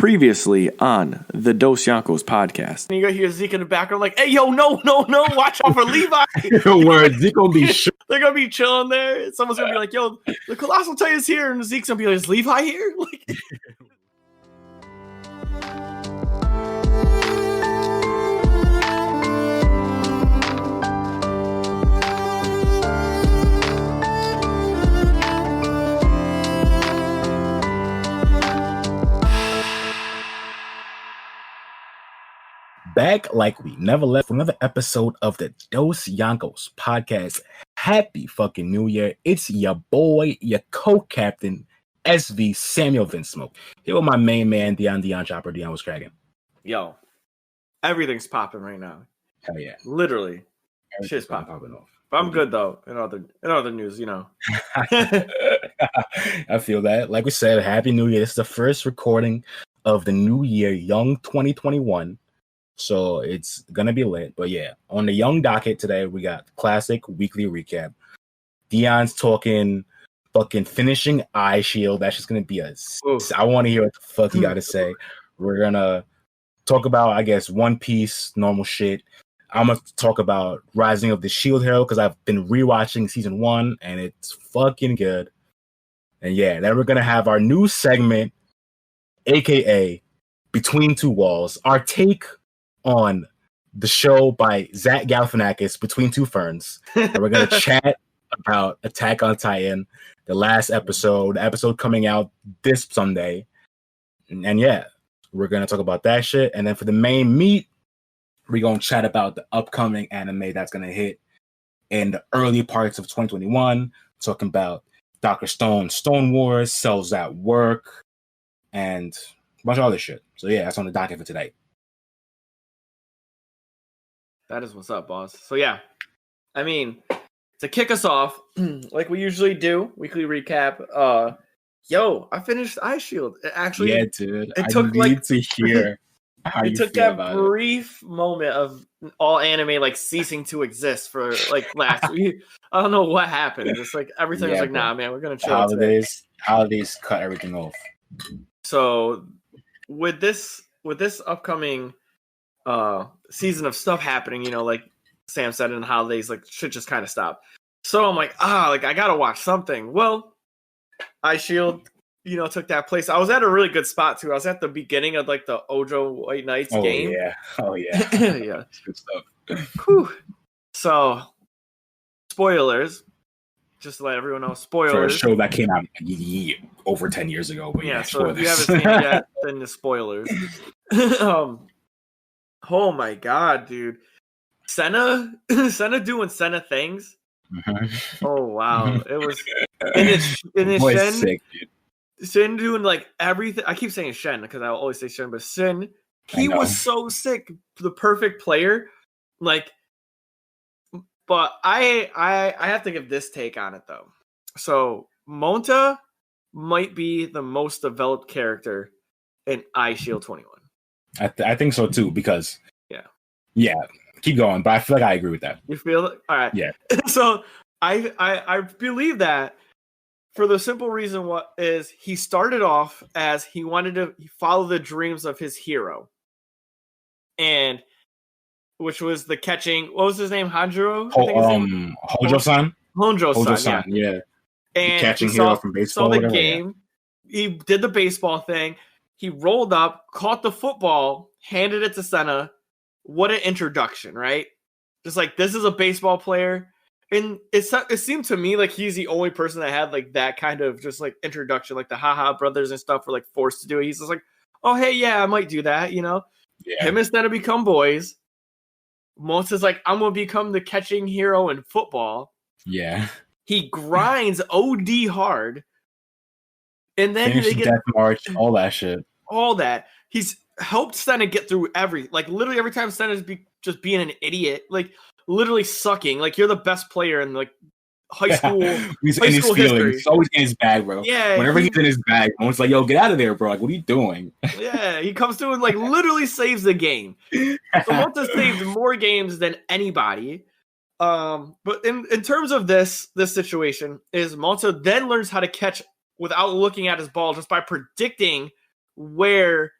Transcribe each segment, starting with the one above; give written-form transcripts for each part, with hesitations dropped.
Previously on the Dosyonkos podcast. And you hear Zeke in the background like, hey, yo, no, watch out for Levi. Word, Zeke gonna be sure. They're going to be chilling there. Someone's going to be like, yo, the Colossal Titan's here. And Zeke's going to be like, is Levi here? Like, Back like we never left for another episode of the Dosyonkos podcast. Happy fucking New Year. It's your boy, your co-captain, SV Samuel Vinsmoke. Here with my main man, Dion Chopper. Dion, what's cracking? yo, everything's popping right now. Hell yeah. Literally. Shit's popping off. But I'm good, though, in other news, you know. I feel that. Like we said, Happy New Year. This is the first recording of the new year, young 2021. So it's gonna be lit. But yeah, on the young docket today, we got classic weekly recap. Dion's talking fucking finishing Eye Shield. That's just gonna be I want to hear what the fuck you gotta say. We're gonna talk about, I guess, One Piece, normal shit. I'm gonna talk about Rising of the Shield Hero because I've been rewatching season 1 and it's fucking good. And yeah, then we're gonna have our new segment, aka Between Two Walls, our take on the show by Zach Galifianakis, Between Two Ferns. And we're going to chat about Attack on Titan, the last episode, the episode coming out this Sunday. And yeah, we're going to talk about that shit. And then for the main meat, we're going to chat about the upcoming anime that's going to hit in the early parts of 2021, talking about Dr. Stone's Stone Wars, Cells at Work, and a bunch of other shit. So yeah, that's on the docket for today. That is what's up, boss. So yeah, I mean, to kick us off, like we usually do, weekly recap. Yo, I finished Eye Shield. Actually, yeah, dude. It took like to hear how it you took feel that about brief moment of all anime like ceasing to exist for like last week. I don't know what happened. It's like everything was like, bro. nah, man, we're gonna chill. Holidays cut everything off. So with this upcoming season of stuff happening, you know, like Sam said in the holidays, like shit just kind of stopped. So I'm like, like I gotta watch something. Well, Eye Shield, you know, took that place. I was at a really good spot too. I was at the beginning of like the Ojo White Knights game. Oh yeah. Yeah. Good stuff. Whew. So spoilers. Just to let everyone know, spoilers. For a show that came out over 10 years ago. But yeah, so spoilers. if you haven't seen it yet, then the spoilers. Oh my god, dude. Senna doing Senna things. Mm-hmm. Oh wow. It was in his Shen. Sick, dude. Shen doing like everything. I keep saying Shen because I always say Shen, but Shen, he was so sick. The perfect player. Like, but I have to give this take on it though. So Monta might be the most developed character in Eye Shield 21. I think so too, because yeah, keep going, but I feel like I agree with that. You feel it? All right. Yeah. So I believe that for the simple reason he started off as he wanted to follow the dreams of his hero, and which was the catching. What was his name? Hanjiro. Hojo-san. Honjo-san. Yeah. And the catching hero from baseball. Saw the game. Yeah. He did the baseball thing. He rolled up, caught the football, handed it to Senna. What an introduction, right? Just like, this is a baseball player. And it seemed to me like he's the only person that had like that kind of just like introduction, like the Haha brothers and stuff were like forced to do it. He's just like, oh, hey, yeah, I might do that, you know? Yeah. Him instead of become boys. Monta's like, I'm going to become the catching hero in football. Yeah. He grinds OD hard. And then they get Death March, all that shit. All that. He's helped Senna get through literally every time Senna's just being an idiot, like literally sucking. Like, you're the best player in like high school. He's in his feelings. He's always in his bag, bro. Yeah. Whenever he's in his bag, it's like, yo, get out of there, bro. Like, what are you doing? Yeah, he comes through and like literally saves the game. So Monta saved more games than anybody. But in terms of this situation, is Monta then learns how to catch without looking at his ball just by predicting where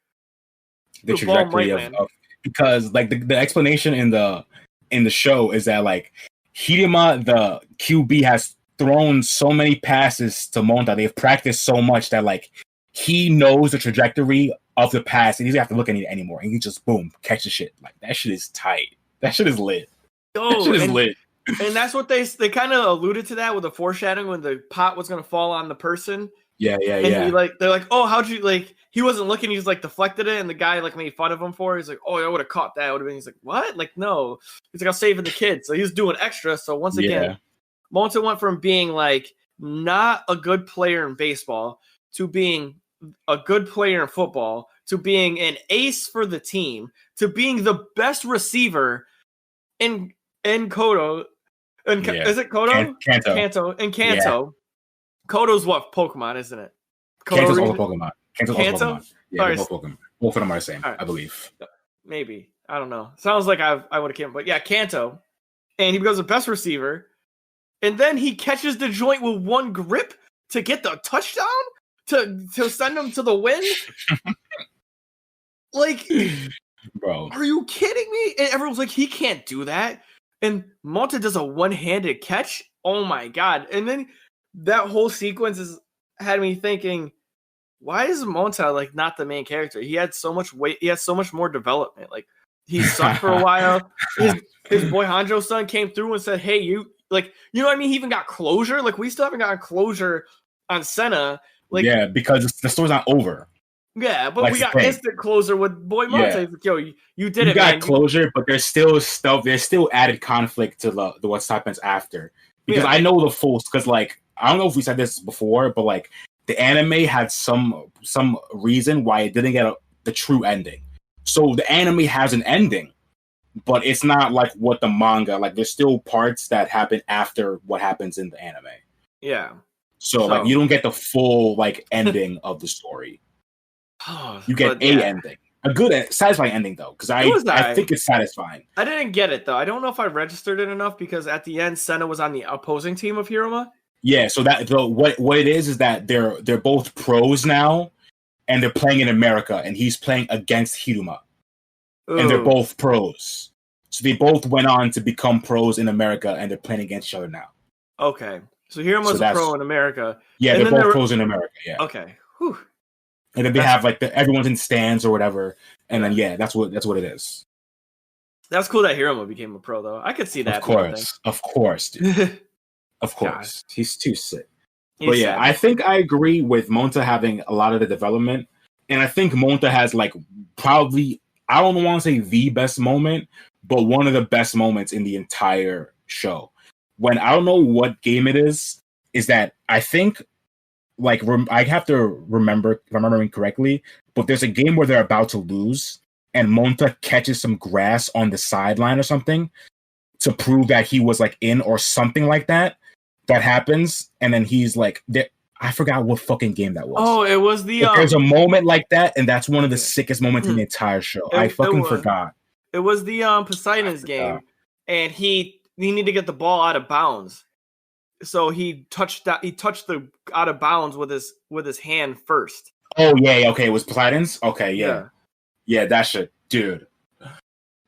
the trajectory of because like the explanation in the show is that like Hiruma, the QB, has thrown so many passes to Monta. They've practiced so much that like he knows the trajectory of the pass and he doesn't have to look at it anymore. And he just boom, catches shit. Like that shit is tight. That shit is lit. That shit is lit. And that's what they kind of alluded to that with the foreshadowing when the pot was gonna fall on the person. Yeah. And they're like, oh, how'd you like? He wasn't looking. He just like deflected it, and the guy like made fun of him for it. He's like, oh, I would have caught that. Would have been. He's like, what? Like, no. He's like, I'm saving the kid. So he was doing extra. So once again, Monta went from being like not a good player in baseball to being a good player in football to being an ace for the team to being the best receiver in Koto. Is it Koto? Kanto. In Kanto. Yeah. Koto's what Pokemon, isn't it? Kanto's also Pokemon. Kanto? Yeah, both Pokemon. Both of them are the same, right. I believe. Maybe. I don't know. Sounds like I would have came, but yeah, Kanto. And he becomes the best receiver. And then he catches the joint with one grip to get the touchdown to send him to the win. Like, bro, are you kidding me? And everyone's like, he can't do that. And Monta does a one-handed catch. Oh my god! And then that whole sequence had me thinking, why is Monta like not the main character? He had so much weight. He has so much more development. Like he sucked for a while. His boy Hanjo's son came through and said, "Hey, you know what I mean?" He even got closure. Like we still haven't gotten closure on Senna. Like yeah, because the story's not over. Yeah, but we got instant closure with boy Monta. Yeah. Like, yo, you did it. You got closure, but there's still stuff. There's still added conflict to the what happens after. Because I know the full. Because like I don't know if we said this before, but like the anime had some reason why it didn't get the true ending. So the anime has an ending, but it's not like what the manga. Like there's still parts that happen after what happens in the anime. Yeah. So like you don't get the full like ending of the story. You get ending. A good, satisfying ending, though, because I think it's satisfying. I didn't get it, though. I don't know if I registered it enough, because at the end, Senna was on the opposing team of Hiruma. Yeah, so that what it is that they're both pros now, and they're playing in America, and he's playing against Hiruma. Ooh. And they're both pros. So they both went on to become pros in America, and they're playing against each other now. Okay. So Hiruma's a pro in America. Yeah, and they're both pros in America, yeah. Okay. Whew. And then they have like everyone's in stands or whatever, and then that's what it is. That's cool that Hiruma became a pro, though. I could see that. Of course, dude. Of course, he's too sick. But yeah, I think I agree with Monta having a lot of the development, and I think Monta has like probably, I don't want to say the best moment, but one of the best moments in the entire show. When I don't know what game it is that I think. Like I have to remember, if I'm remembering correctly, but there's a game where they're about to lose, and Monta catches some grass on the sideline or something to prove that he was like in or something like that. That happens, and then he's like, I forgot what fucking game that was. Oh, it was the. There's a moment like that, and that's one of the sickest moments in the entire show. I fucking forgot. It was the Poseidon's game, and he needed to get the ball out of bounds. So he touched the out of bounds with his hand first. Oh yeah, okay. It was Poseidon's? Okay, yeah. That shit, dude.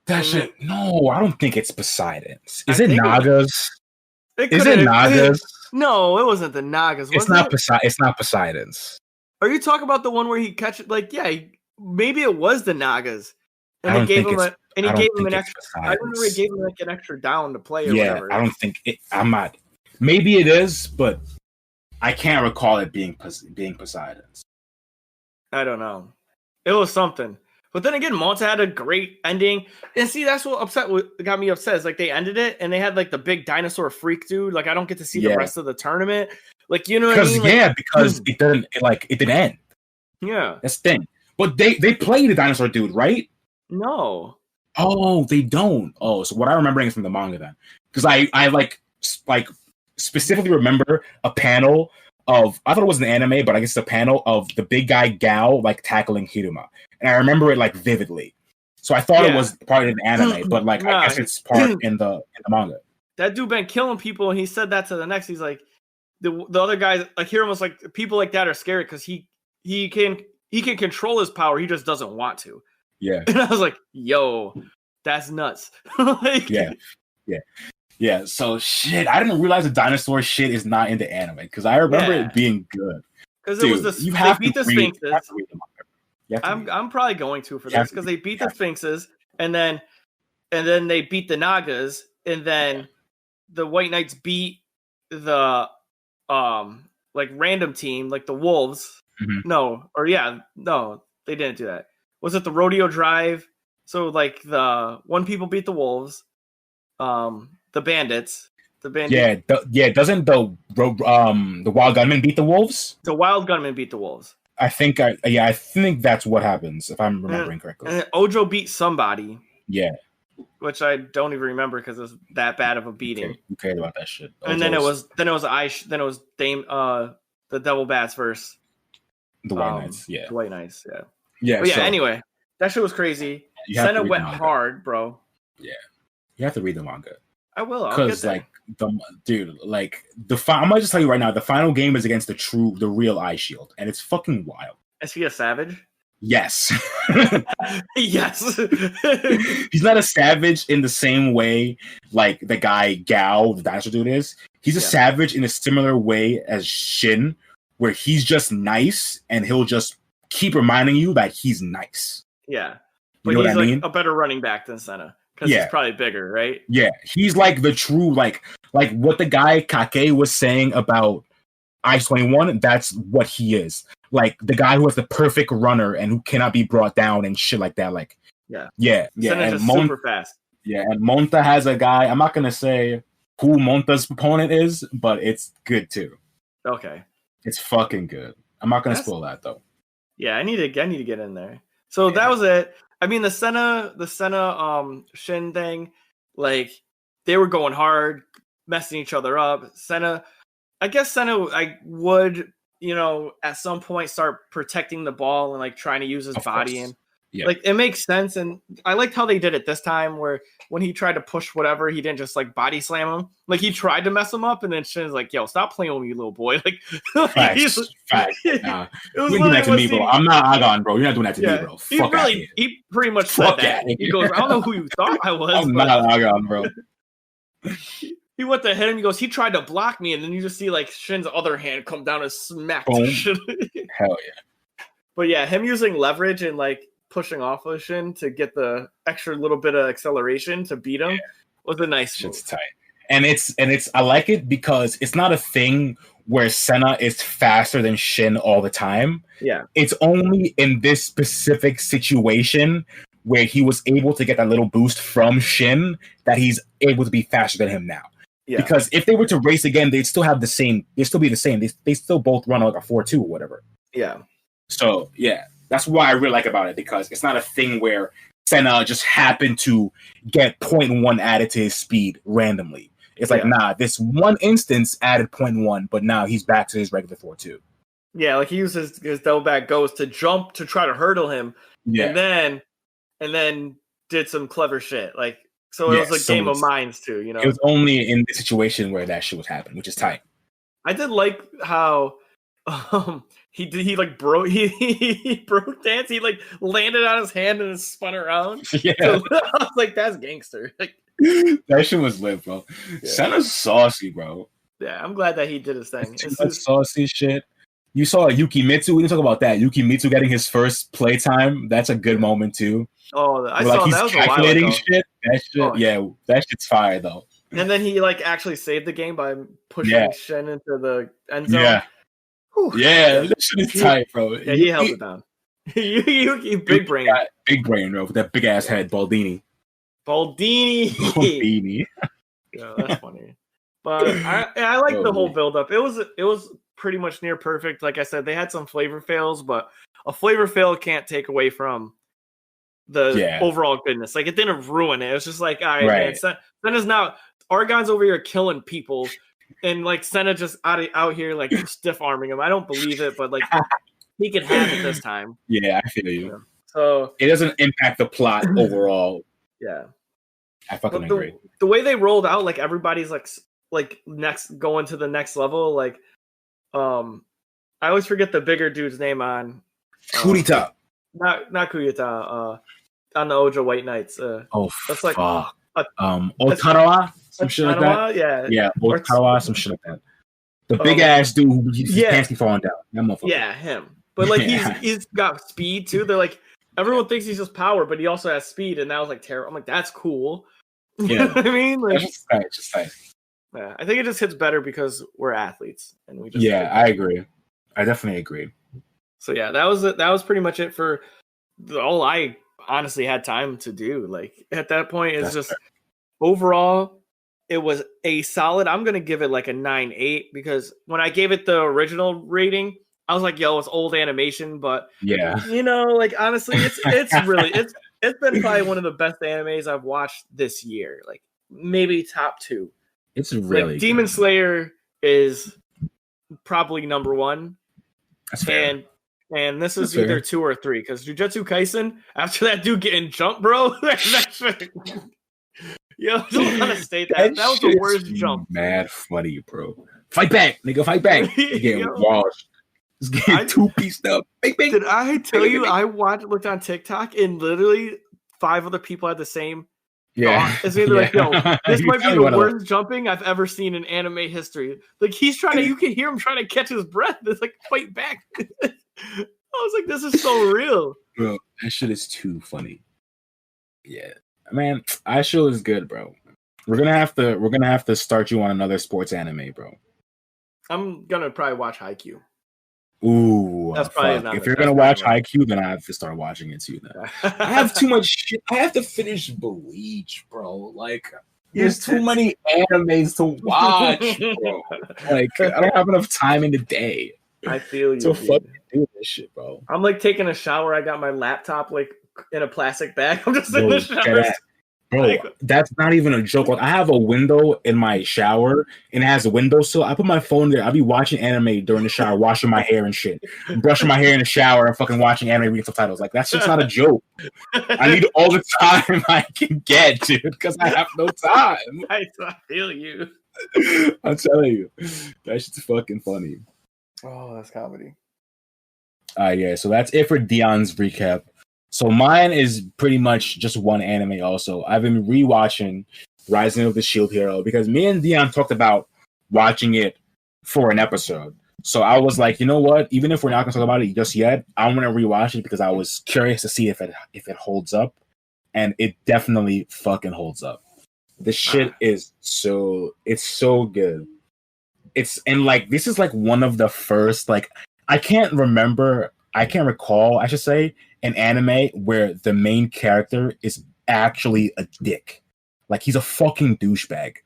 That shit. No, I don't think it's Poseidon's. Is it Naga's? Is it Naga's? No, it wasn't the Naga's. It's not Poseidon's. Are you talking about the one where he catch like maybe it was the Naga's. And he gave him an extra. I remember he gave him like an extra down to play or whatever. I don't think it. I'm not. Maybe it is, but I can't recall it being Poseidon's. I don't know. It was something. But then again, Monta had a great ending. And see, that's what got me upset. Is like they ended it and they had like the big dinosaur freak dude. Like I don't get to see the rest of the tournament. Like, you know what I mean? Like, because it didn't end. Yeah. That's the thing. But they play the dinosaur dude, right? No. Oh, they don't. Oh, so what I'm remembering is from the manga then. Because I like specifically remember a panel of, I thought it was an anime, but I guess it's a panel of the big guy Gao like tackling Hiruma, and I remember it like vividly. So I thought it was part of an anime, but like I guess it's part in the manga. That dude been killing people, and he said that to the next. He's like, the other guys like Hiruma's like, people like that are scary because he can control his power. He just doesn't want to. Yeah. And I was like, yo, that's nuts. Like, Yeah. So shit, I didn't realize the dinosaur shit is not in the anime because I remember it being good. Because it was Dude, they beat the Sphinxes. You have to read the manga. I'm probably going to for this because they beat the Sphinxes and then they beat the Nagas and then the White Knights beat the like random team like the Wolves. No, they didn't do that. Was it the Rodeo Drive? So like the one people beat the Wolves, the Bandits. Doesn't the Wild Gunman beat the Wolves? The Wild Gunman beat the Wolves. I think that's what happens if I'm remembering correctly. And Ojo beat somebody. Yeah, which I don't even remember because it was that bad of a beating. Who cared about that shit? And then it was Dame the Devil Bats versus the White Knights. Yeah, the White Knights. Yeah. Yeah. But yeah. Anyway, that shit was crazy. Senna went hard, bro. Yeah, you have to read the manga. I will. Because like I'm gonna just tell you right now, the final game is against the real Eye Shield, and it's fucking wild. Is he a savage? Yes. Yes. He's not a savage in the same way like the guy Gao, the dinosaur dude, is. He's a savage in a similar way as Shin, where he's just nice and he'll just keep reminding you that he's nice. Yeah. But you know he's what I mean? A better running back than Senna. Because he's probably bigger, right? Yeah. He's like the true, like what the guy Kake was saying about Ice 21, that's what he is. Like the guy who has the perfect runner and who cannot be brought down and shit like that. Like, yeah. Senna's just super fast. Yeah, and Monta has a guy. I'm not gonna say who Monta's opponent is, but it's good too. Okay, it's fucking good. I'm not gonna spoil that though. Yeah, I need to get in there. So that was it. I mean, the Senna Shin thing, like they were going hard, messing each other up. I guess Senna, I would, at some point start protecting the ball and like trying to use his body and like it makes sense. And I liked how they did it this time, where when he tried to push whatever, he didn't just like body slam him. Like he tried to mess him up, and then Shin's like, "Yo, stop playing with me, little boy." Like, facts. Nah. You're doing that to me, bro. I'm not Agon, bro. You're not doing that to me, bro. He pretty much said that. He goes, "I don't know who you thought I was." I'm not Agon, bro. He went to hit him. He goes, he tried to block me, and then you just see like Shin's other hand come down and smack. Hell yeah! But yeah, him using leverage and like pushing off of Shin to get the extra little bit of acceleration to beat him was a nice move. It's tight, and it's I like it because it's not a thing where Senna is faster than Shin all the time. Yeah, it's only in this specific situation where he was able to get that little boost from Shin that he's able to be faster than him now. Yeah. Because if they were to race again, they'd still have the same. They'd still be the same. They still both run like a 4.2 or whatever. Yeah. So yeah, that's why I really like about it, because it's not a thing where Senna just happened to get 0.1 added to his speed randomly. It's like, nah, this one instance added 0.1, but now he's back to his regular 4.2. Yeah, like he uses his double back goes to jump to try to hurdle him, and then did some clever shit. Like, so it was a game of minds too, It was only in the situation where that shit was happening, which is tight. I did like how he broke dance. He like landed on his hand and spun around. Yeah, so I was like, that's gangster. Like, that shit was lit, bro. Yeah. Senna's saucy, bro. Yeah, I'm glad that he did his thing. It's saucy shit. You saw Yukimitsu. We didn't talk about that. Yukimitsu getting his first playtime. That's a good moment too. Oh, I saw that was calculating a while ago. Shit. That shit, that shit's fire though. And then he like actually saved the game by pushing Shin into the end zone. Yeah, that shit is tight, bro. Yeah, he held it down. Yuki, big brain, bro, with that big ass head, Baldini. Yeah, that's funny. But I like the whole build up. It was pretty much near perfect. Like I said, they had some flavor fails, but a flavor fail can't take away from the overall goodness. Like it didn't ruin it. It was just like, all right, man, Senna's now Argon's over here killing people, and like Senna just out here like stiff arming him. I don't believe it, but like he could have it this time. Yeah, I feel you. So it doesn't impact the plot overall. Yeah, I fucking agree. The way they rolled out, like everybody's like next going to the next level. Like, I always forget the bigger dude's name on Kurita. Not Kurita. on the Ojo White Knights. That's like Otarawa, some shit like that. Yeah, Otarawa, some shit like that. The big ass dude who his pants keep falling down. That motherfucker. Yeah, him. But like he's got speed too. They're like everyone thinks he's just power, but he also has speed, and that was like terrible. I'm like, that's cool. Yeah, You know what I mean, like, just tight. Yeah, I think it just hits better because we're athletes, and we just. Yeah, I agree. I definitely agree. So yeah, that was pretty much it for all I honestly had time to do. Like at that point, it's just overall, it was a solid. I'm gonna give it like a 9.8 because when I gave it the original rating, I was like, "Yo, it's old animation," but like honestly, it's really it's been probably one of the best animes I've watched this year. Like maybe top 2. It's really like, Demon Slayer is probably number 1. That's fair. And this is either 2 or 3 because Jujutsu Kaisen, after that dude getting jumped, bro, I just want to state that was the worst jump. Mad funny, bro. Fight back, nigga, fight back. You getting washed. Just getting 2-pieced up. Bang, bang. Did I tell you I looked on TikTok and literally 5 other people had the same. It's either like, yo, this might be the worst jumping I've ever seen in anime history. Like he's trying to, you can hear him trying to catch his breath. It's like fight back. I was like, this is so real, bro. That shit is too funny. Yeah, man, iShield is good, bro. We're gonna have to start you on another sports anime, bro. I'm gonna probably watch Haikyuu. Ooh, that's probably not. If you're gonna watch Haikyuu, then I have to start watching it too. Then I have too much shit. I have to finish Bleach, bro. Like, there's too many animes to watch, bro. Like, I don't have enough time in the day. I feel you. To fucking do this shit, bro. I'm like taking a shower. I got my laptop like in a plastic bag. I'm just in the shower. Bro, that's not even a joke. Like, I have a window in my shower and it has a windowsill. I put my phone there. I'll be watching anime during the shower, washing my hair and shit. Brushing my hair in the shower and fucking watching anime, reading subtitles. Like, that's just not a joke. I need all the time I can get, dude, because I have no time. I feel you. I'm telling you. That shit's fucking funny. Oh, that's comedy. Yeah, so that's it for Dion's recap. So mine is pretty much just one anime also. I've been rewatching Rising of the Shield Hero because me and Dion talked about watching it for an episode. So I was like, you know what? Even if we're not going to talk about it just yet, I want to rewatch it because I was curious to see if it holds up. And it definitely fucking holds up. This shit is so good. This is like one of the first, like, I can't recall, I should say, an anime where the main character is actually a dick. Like, he's a fucking douchebag.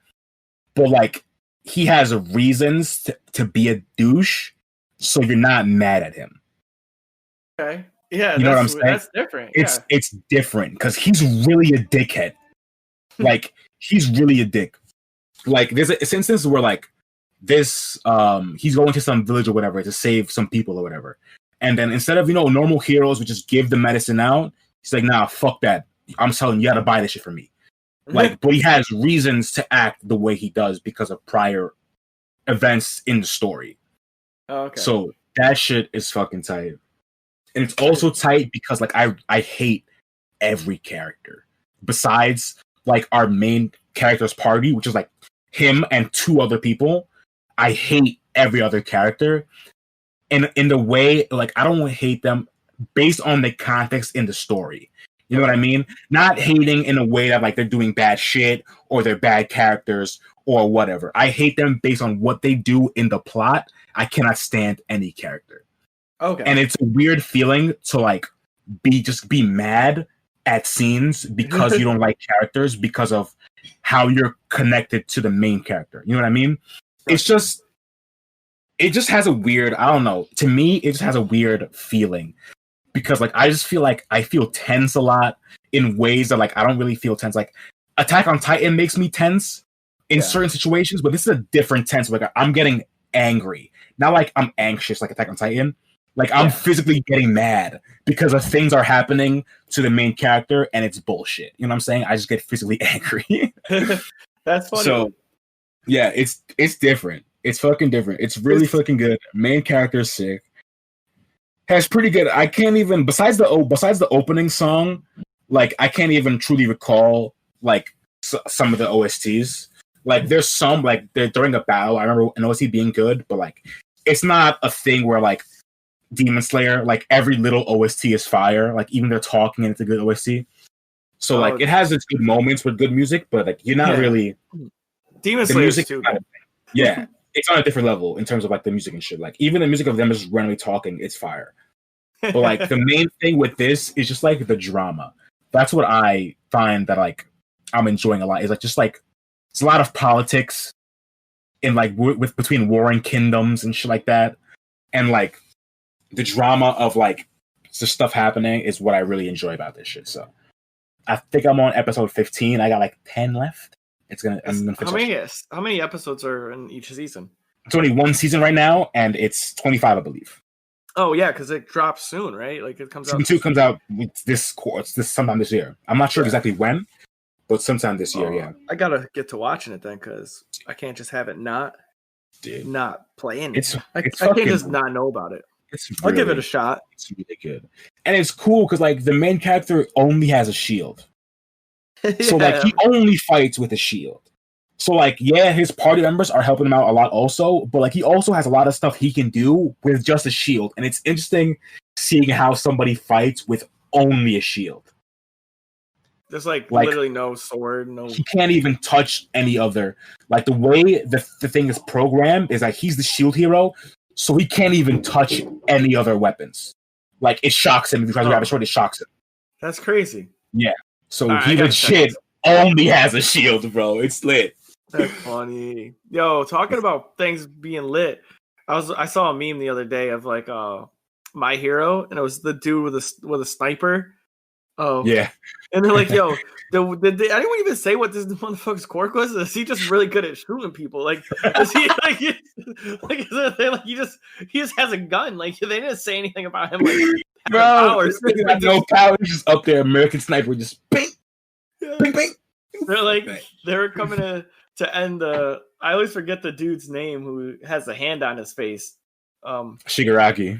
But, like, he has reasons to be a douche, so you're not mad at him. Okay. Yeah, you know what I'm saying? That's different. It's different, because he's really a dickhead. Like, he's really a dick. Like, there's an instance where, like, he's going to some village or whatever to save some people or whatever. And then instead of, normal heroes would just give the medicine out, he's like, nah, fuck that. I'm telling you, you gotta buy this shit for me. Like, but he has reasons to act the way he does because of prior events in the story. Oh, okay. So that shit is fucking tight. And it's also tight because, like, I hate every character. Besides, like, our main character's party, which is, like, him and 2 other people, I hate every other character. And in the way, like, I don't hate them based on the context in the story. You know what I mean? Not hating in a way that, like, they're doing bad shit or they're bad characters or whatever. I hate them based on what they do in the plot. I cannot stand any character. Okay. And it's a weird feeling to, like, be mad at scenes because you don't like characters because of how you're connected to the main character. You know what I mean? It just has a weird, I don't know. To me, it just has a weird feeling because, like, I just feel like I feel tense a lot in ways that, like, I don't really feel tense. Like, Attack on Titan makes me tense in certain situations, but this is a different tense. Like, I'm getting angry. Not like I'm anxious like Attack on Titan. Like, I'm physically getting mad because of things are happening to the main character and it's bullshit. You know what I'm saying? I just get physically angry. That's funny. So, yeah, it's different. It's fucking different. It's really fucking good. Main character is sick. Has pretty good. I can't even besides the opening song, like I can't even truly recall like some of the OSTs. Like there's some like they're during a battle. I remember an OST being good, but like it's not a thing where like Demon Slayer, like every little OST is fire. Like even they're talking and it's a good OST. So like it has its good moments with good music, but like you're not really Demon Slayer music too. Yeah, it's on a different level in terms of like the music and shit. Like even the music of them just randomly talking, it's fire. But like the main thing with this is just like the drama. That's what I find that like I'm enjoying a lot. Is like just like it's a lot of politics in like with between warring kingdoms and shit like that, and like the drama of like the stuff happening is what I really enjoy about this shit. So I think I'm on episode 15. I got like 10 left. I'm gonna finish. How many episodes are in each season? It's only one season right now, and it's 25, I believe. Oh yeah, because it drops soon, right? Like it comes Season out. 2 comes out this sometime this year. I'm not sure exactly when, but sometime this year. Yeah, I gotta get to watching it then, because I can't just have it not playing. I can't just not know about it. I'll give it a shot. It's really good, and it's cool because like the main character only has a shield. So like he only fights with a shield. So like his party members are helping him out a lot also, but like he also has a lot of stuff he can do with just a shield, and it's interesting seeing how somebody fights with only a shield. There's like literally no sword, he can't even touch any other. Like the way the thing is programmed is like he's the shield hero, so he can't even touch any other weapons. Like it shocks him if he tries to grab a sword, it shocks him. That's crazy. Yeah. So he legit only has a shield, bro. It's lit. That's funny. Yo, talking about things being lit. I saw a meme the other day of like My Hero, and it was the dude with a sniper. Oh yeah. And they're like, yo, did anyone even say what this motherfucker's quirk was? Is he just really good at shooting people? Like, is he he just has a gun? Like they didn't say anything about him. Like, bro, powers. Got no power. He's just up there, American Sniper, just bing, bing, bing. They're like, they're coming to end the. I always forget the dude's name who has the hand on his face. Shigaraki.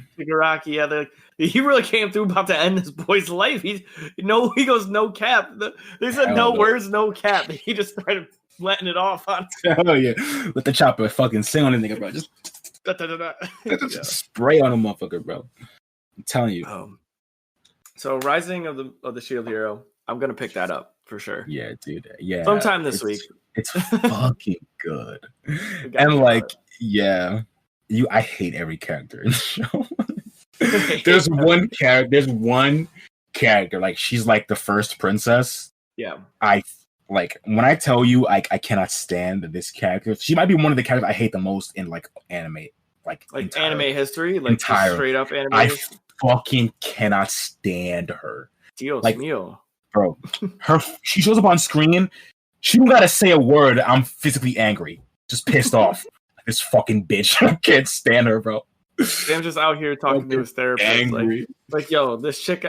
Yeah, like, he really came through about to end this boy's life. He goes no cap. They said no words, no cap. He just started letting it off on. Oh yeah, let the chopper fucking sing on the nigga, bro. Just spray on a motherfucker, bro. I'm telling you. So Rising of the Shield Hero, I'm gonna pick that up for sure. Yeah, dude. Yeah, sometime this week. It's fucking good, and like, yeah. I hate every character in the show. There's one character, like she's like the first princess. Yeah. I like when I tell you I cannot stand this character. She might be one of the characters I hate the most in like anime. Like anime history? Like straight up anime history? I fucking cannot stand her. Dios like, mío. Bro. She shows up on screen. She don't gotta say a word. I'm physically angry. Just pissed off. This fucking bitch. I can't stand her, bro. Sam's just out here talking to his therapist. Angry. Like, yo, this chick,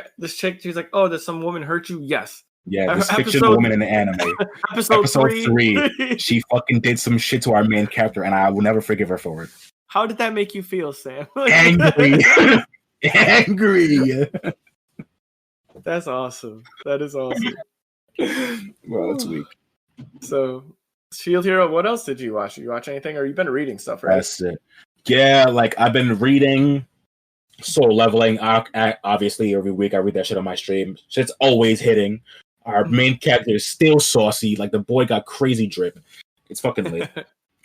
she's like, oh, did some woman hurt you? Yes. Yeah, this fictional woman in the anime. episode 3. She fucking did some shit to our main character, and I will never forgive her for it. How did that make you feel, Sam? Angry. Angry. That's awesome. That is awesome. Well, it's weak. So... Shield Hero, what else did you watch? Did you watch anything, or you've been reading stuff, right? That's it. Yeah, like I've been reading Soul Leveling. Obviously, every week I read that shit on my stream. Shit's always hitting. Our main character is still saucy. Like the boy got crazy drip. It's fucking lit.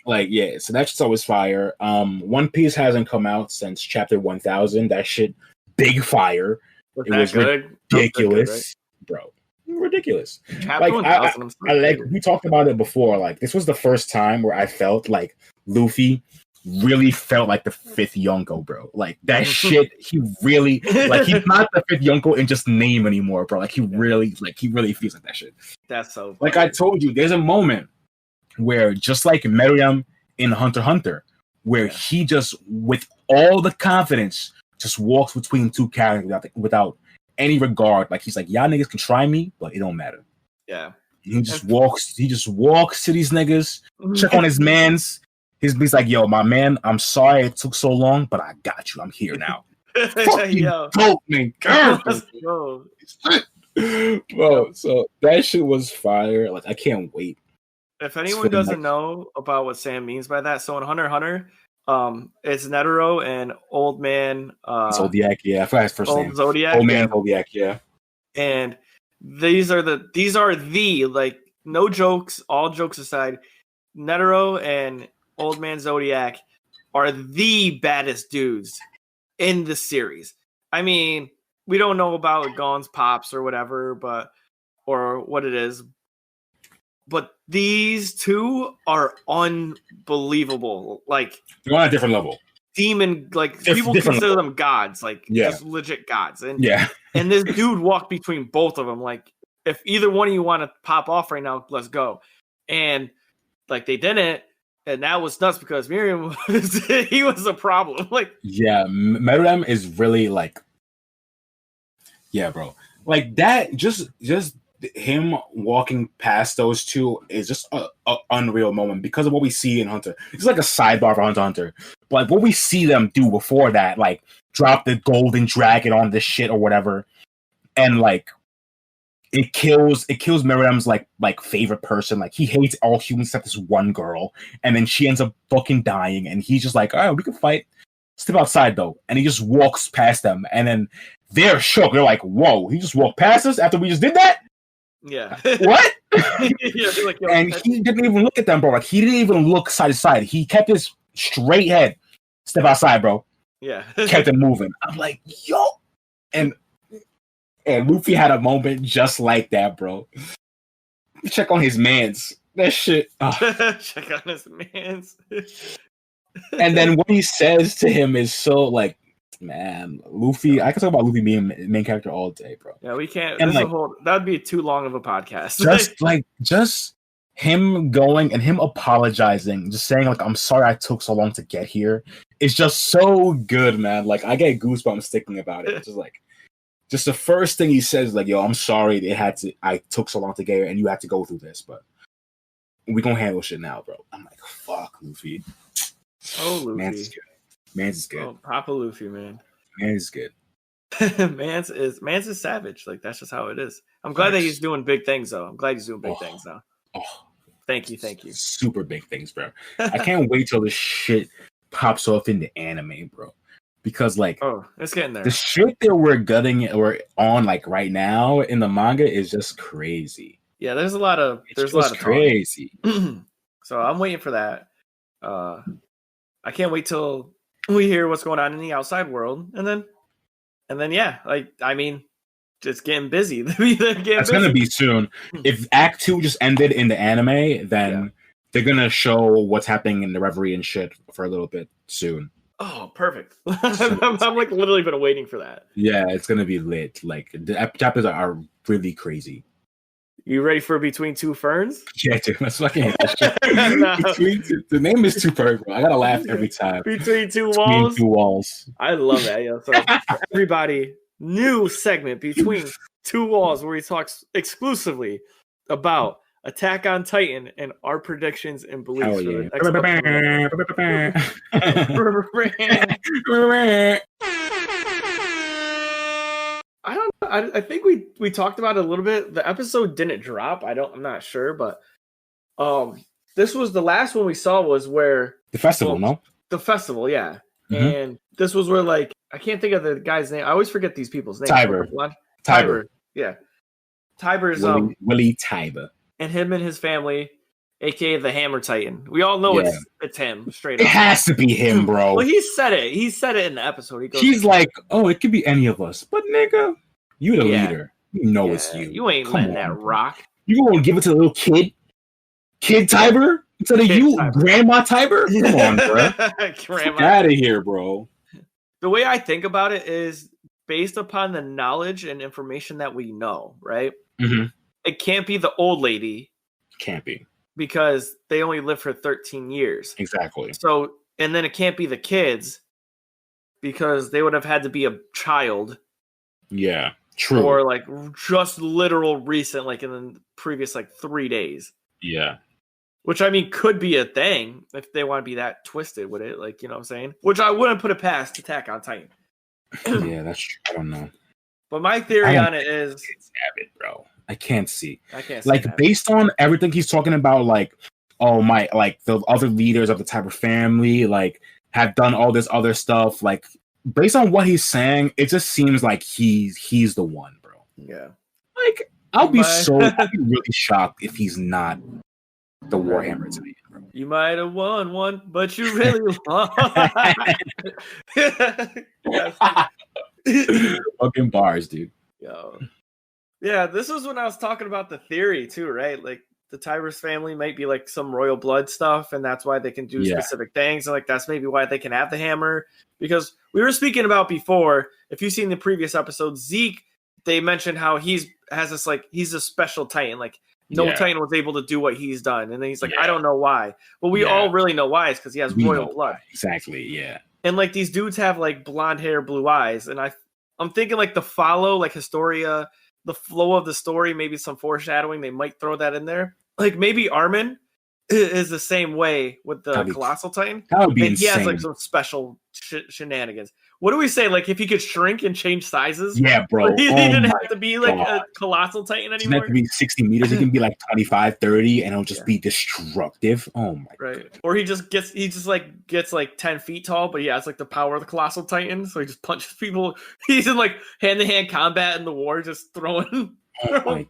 Like, yeah, so that shit's always fire. One Piece hasn't come out since chapter 1000. That shit, big fire. It was ridiculous, bro. Ridiculous. Like we talked about it before. Like this was the first time where I felt like Luffy really felt like the 5th Yonko, bro. Like that shit. He really like he's not the 5th Yonko in just name anymore, bro. Like he really feels like that shit. That's so funny. Like I told you, there's a moment where just like Miriam in Hunter x Hunter, where he just with all the confidence just walks between two characters without any regard. Like he's like, y'all niggas can try me, but it don't matter. Yeah. He just walks to these niggas, check on his mans. He's like, yo, my man, I'm sorry it took so long, but I got you. I'm here now. Fucking yo. dope, man. Bro, so that shit was fire. Like I can't wait. If anyone doesn't know about what Sam means by that, so in Hunter x Hunter, it's Netero and Old Man Zodiac, yeah. I forgot his first name. Zodiac. Old Man Zodiac, yeah. And these are the like no jokes, all jokes aside, Netero and Old Man Zodiac are the baddest dudes in the series. I mean, we don't know about Gon's pops or whatever, or what it is. But these two are unbelievable. Like they're on a different level. Demon, like people consider them gods, like just legit gods. And and this dude walked between both of them. Like if either one of you want to pop off right now, let's go. And like they didn't, and that was nuts because Miriam he was a problem. Like Miriam is really like, bro, like that. Just him walking past those two is just a unreal moment because of what we see in Hunter. It's like a sidebar for Hunter. But like what we see them do before that, like drop the golden dragon on this shit or whatever, and like it kills Miriam's like favorite person. Like he hates all humans except this one girl, and then she ends up fucking dying, and he's just like, all right, we can fight. Step outside though, and he just walks past them, and then they're shook. They're like, whoa, he just walked past us after we just did that. Yeah. What? Like, and he didn't even look at them, bro. Like he didn't even look side to side. He kept his straight head. Step outside, bro. Yeah. Kept it moving. I'm like, yo. And Luffy had a moment just like that, bro. Check on his mans. That shit. Check on his mans. And then what he says to him is so like, man, Luffy. I can talk about Luffy being main character all day, bro. Yeah, we can't. And like, that'd be too long of a podcast. just him going and him apologizing, just saying like, "I'm sorry I took so long to get here." It's just so good, man. Like I get goosebumps thinking about it. Just the first thing he says, like, "Yo, I'm sorry I took so long to get here, and you had to go through this, but we gonna handle shit now, bro." I'm like, "Fuck, Luffy." Oh, Luffy. Mans is good. Oh, Papa Luffy, man. Mans is good. Mans is savage. Like that's just how it is. I'm glad that he's doing big things, though. I'm glad he's doing big things now. Thank you. Super big things, bro. I can't wait till this shit pops off in the anime, bro. Because like, it's getting there. The shit that we're on like right now in the manga is just crazy. Yeah, there's a lot of crazy. So I'm waiting for that. I can't wait till we hear what's going on in the outside world, and then yeah, like I mean, it's getting busy. It's gonna be soon. If Act 2 just ended in the anime, then they're gonna show what's happening in the Reverie and shit for a little bit soon. Oh, perfect! I'm like literally been waiting for that. Yeah, it's gonna be lit. Like the chapters are really crazy. You ready for Between Two Ferns? Yeah, dude. That's fucking hate that shit. The name is Two Ferns, bro. I gotta laugh every time. Between Two Walls. Two Walls. I love that. Yeah. So everybody, new segment Between Two Walls, where he talks exclusively about Attack on Titan and our predictions and beliefs. Oh, yeah. I don't know. I think we talked about it a little bit. The episode didn't drop. I'm not sure, but this was the last one we saw was where the festival, no? The festival, yeah. Mm-hmm. And this was where like I can't think of the guy's name. I always forget these people's names. Tiber. Yeah. Tiber's Willie Tiber. And him and his family, aka the Hammer Titan. We all know it's him, straight up. It has to be him, bro. Well, he said it. He said it in the episode. He's like, oh, it could be any of us. But nigga, you the leader. You know it's you. You ain't letting that rock. You gonna give it to the little kid? Kid Tiber? Instead of you, Tiber. Grandma Tiber? Come on, bro. Get out of here, bro. The way I think about it is based upon the knowledge and information that we know, right? Mm-hmm. It can't be the old lady. Can't be. Because they only live for 13 years. Exactly. So, and then it can't be the kids because they would have had to be a child. Yeah, true. Or like just literal recent, like in the previous like 3 days. Yeah. Which I mean could be a thing if they want to be that twisted with it. Like, you know what I'm saying? Which I wouldn't put it past Attack on Titan. Yeah, that's true. I don't know. But my theory on it is, have it, bro. I can't see. I can't see like that. Based on everything he's talking about, like, oh my, like the other leaders of the Tiber family, like have done all this other stuff. Like based on what he's saying, it just seems like he's the one, bro. Yeah. Like I'd be really shocked if he's not the Warhammer Titan, bro. You might have won one, but you really won. Fucking bars, dude. Yo. Yeah, this was when I was talking about the theory too, right? Like the Tyrus family might be like some royal blood stuff, and that's why they can do specific things. And like that's maybe why they can have the hammer. Because we were speaking about before, if you've seen the previous episode, Zeke, they mentioned how he's a special Titan. Like no Titan was able to do what he's done. And then he's like, I don't know why. But we all really know why. It's because he has royal blood. Why. Exactly, yeah. And like these dudes have like blonde hair, blue eyes. And I'm thinking like the follow, like Historia, the flow of the story, maybe some foreshadowing, they might throw that in there. Like maybe Armin is the same way with the Colossal Titan. That would be insane. He has like some special shenanigans. What do we say? Like if he could shrink and change sizes? Yeah, bro. He didn't have to be like a Colossal Titan anymore. It doesn't have to be 60 meters. It can be like 25, 30, and it'll just be destructive. Oh my god. Or he just gets like 10 feet tall, but he has like the power of the Colossal Titan, so he just punches people. He's in like hand-to-hand combat in the war, just throwing bodies.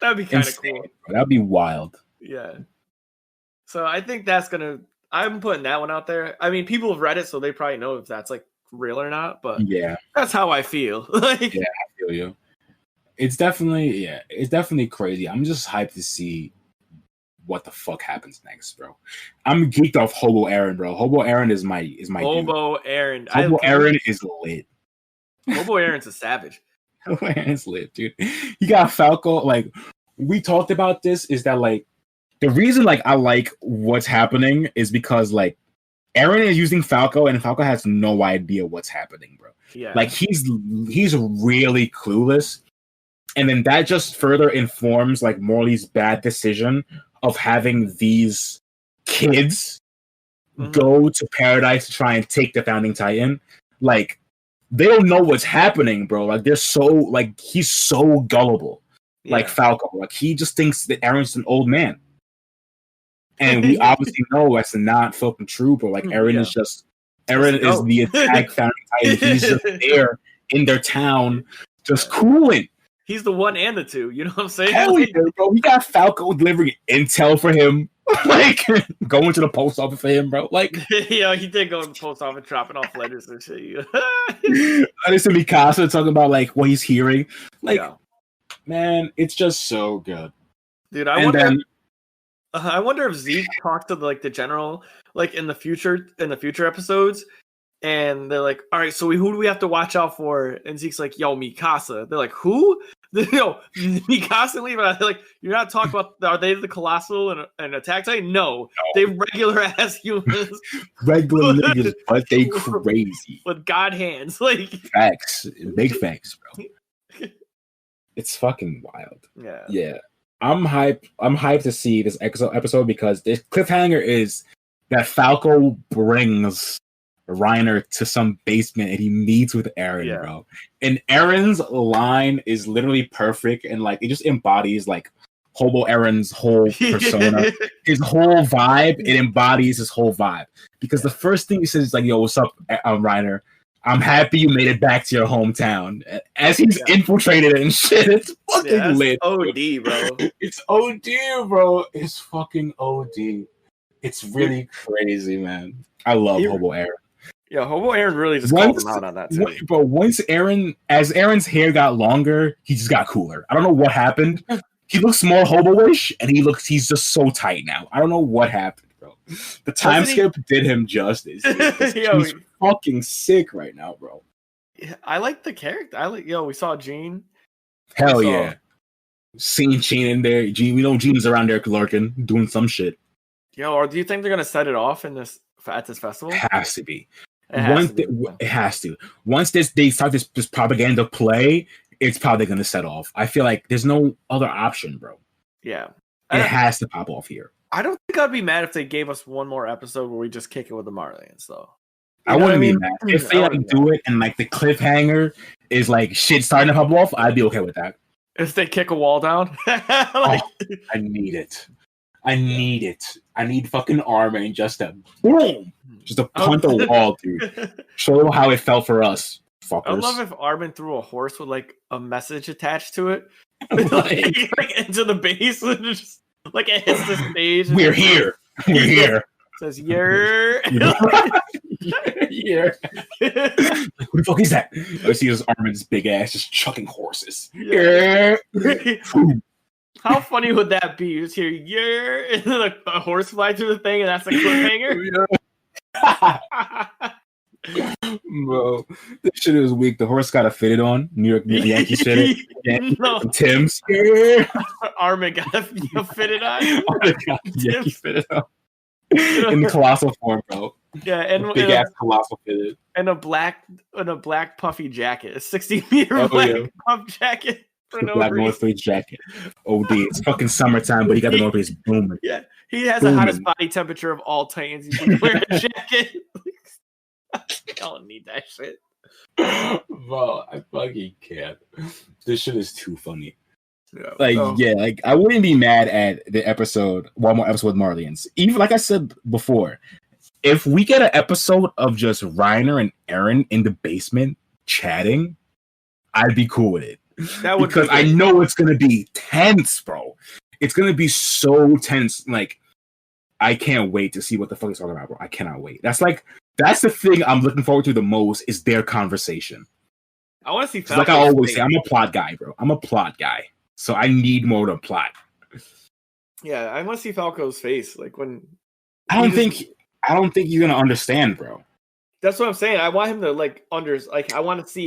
That'd be kind of cool. That'd be wild. Yeah. So I think I'm putting that one out there. I mean, people have read it, so they probably know if that's like real or not, but that's how I feel. Like, yeah, I feel you. It's definitely crazy. I'm just hyped to see what the fuck happens next, bro. I'm geeked off Hobo Aaron, bro. Hobo Aaron is my Hobo dude. Aaron. Hobo Aaron is lit. Hobo Aaron's a savage. Hobo Aaron's lit, dude. You got Falco. Like we talked about this, is that like the reason like I like what's happening is because like Aaron is using Falco and Falco has no idea what's happening, bro. Yeah. Like he's really clueless. And then that just further informs like Morley's bad decision of having these kids go to Paradise to try and take the Founding Titan. Like they don't know what's happening, bro. Like they're so like he's so gullible. Yeah. Like Falco. Like he just thinks that Aaron's an old man. And we obviously know that's not fucking true, bro. Like Aaron is the attack Founding Titan. He's just there in their town, just cooling. He's the one and the two. You know what I'm saying? Hell yeah, bro. We got Falco delivering intel for him. Like going to the post office for him, bro. Like yeah, he did go to the post office dropping off letters and shit. Letters to Mikasa talking about like what he's hearing. Like, man, it's just so good. Dude, I wonder if Zeke talked to like the general like in the future episodes, and they're like, all right, so who do we have to watch out for? And Zeke's like, yo, Mikasa. They're like, who? Mikasa leaving. They're like, you're not talking about, are they the Colossal and Attack Titan? No. They regular ass humans. Regular niggas, but they crazy. With God hands. Like facts. Big facts, bro. It's fucking wild. Yeah. Yeah. I'm hyped to see this episode because this cliffhanger is that Falco brings Reiner to some basement and he meets with Aaron, bro. And Aaron's line is literally perfect and like it just embodies like Hobo Aaron's whole persona, his whole vibe. It embodies his whole vibe because the first thing he says is like, "Yo, what's up, Reiner? I'm happy you made it back to your hometown." As he's infiltrated and shit, it's fucking lit. OD, bro. It's OD, bro. It's fucking OD. It's really crazy, man. I love Hobo Aaron. Yeah, Hobo Aaron really just called him out on that too. Bro, as Aaron's hair got longer, he just got cooler. I don't know what happened. He looks more hobo-ish, and he's just so tight now. I don't know what happened, bro. The time skip did him justice. He's fucking sick right now, bro. I like the character. We saw Gene. Hell yeah. Seeing Gene in there. We know Gene's around there lurking, doing some shit. Or do you think they're gonna set it off at this festival? It has to be. It has to. Once they start this propaganda play, it's probably gonna set off. I feel like there's no other option, bro. Yeah. It has to pop off here. I don't think I'd be mad if they gave us one more episode where we just kick it with the Marlians, though. I wouldn't be mad if they like do it and like the cliffhanger is like shit starting to pop off. I'd be okay with that. If they kick a wall down, I need it. I need fucking Armin just to boom, just to punt the wall, dude. Show how it felt for us, fuckers. I love if Armin threw a horse with like a message attached to it, like into the base, and just like it hits the stage. We're here. We're here. Says "Yer." Yeah. Like, who the fuck is that? I see his Armin's big ass just chucking horses. Yeah. How funny would that be? You just hear "Yer" and then a horse fly through the thing, and that's a cliffhanger. Bro, this shit is weak. The horse got a fitted on. New York Yankees fitted. No. Tim's. Armin got a fitted on. Yankees fitted on. In the colossal form, bro. Yeah, and big ass colossal fitted. And a black puffy jacket, a 60-meter black puff jacket for no black reason. North Face jacket. OD. It's fucking summertime, but he got the North Face booming. Yeah, he has the hottest body temperature of all Titans. He's wearing a jacket. I don't need that shit. Bro, I fucking can't. This shit is too funny. Yeah, I wouldn't be mad at the episode, one more episode with Marlians. Even like I said before, if we get an episode of just Reiner and Eren in the basement chatting, I'd be cool with it. Because I know it's gonna be tense, bro. It's gonna be so tense. Like, I can't wait to see what the fuck he's talking about, bro. I cannot wait. That's the thing I'm looking forward to the most is their conversation. I want to see. Like I always say, I'm a plot guy, bro. I'm a plot guy. So I need more to plot. Yeah, I want to see Falco's face. Like when I don't think you're gonna understand, bro. That's what I'm saying. I want him to I want to see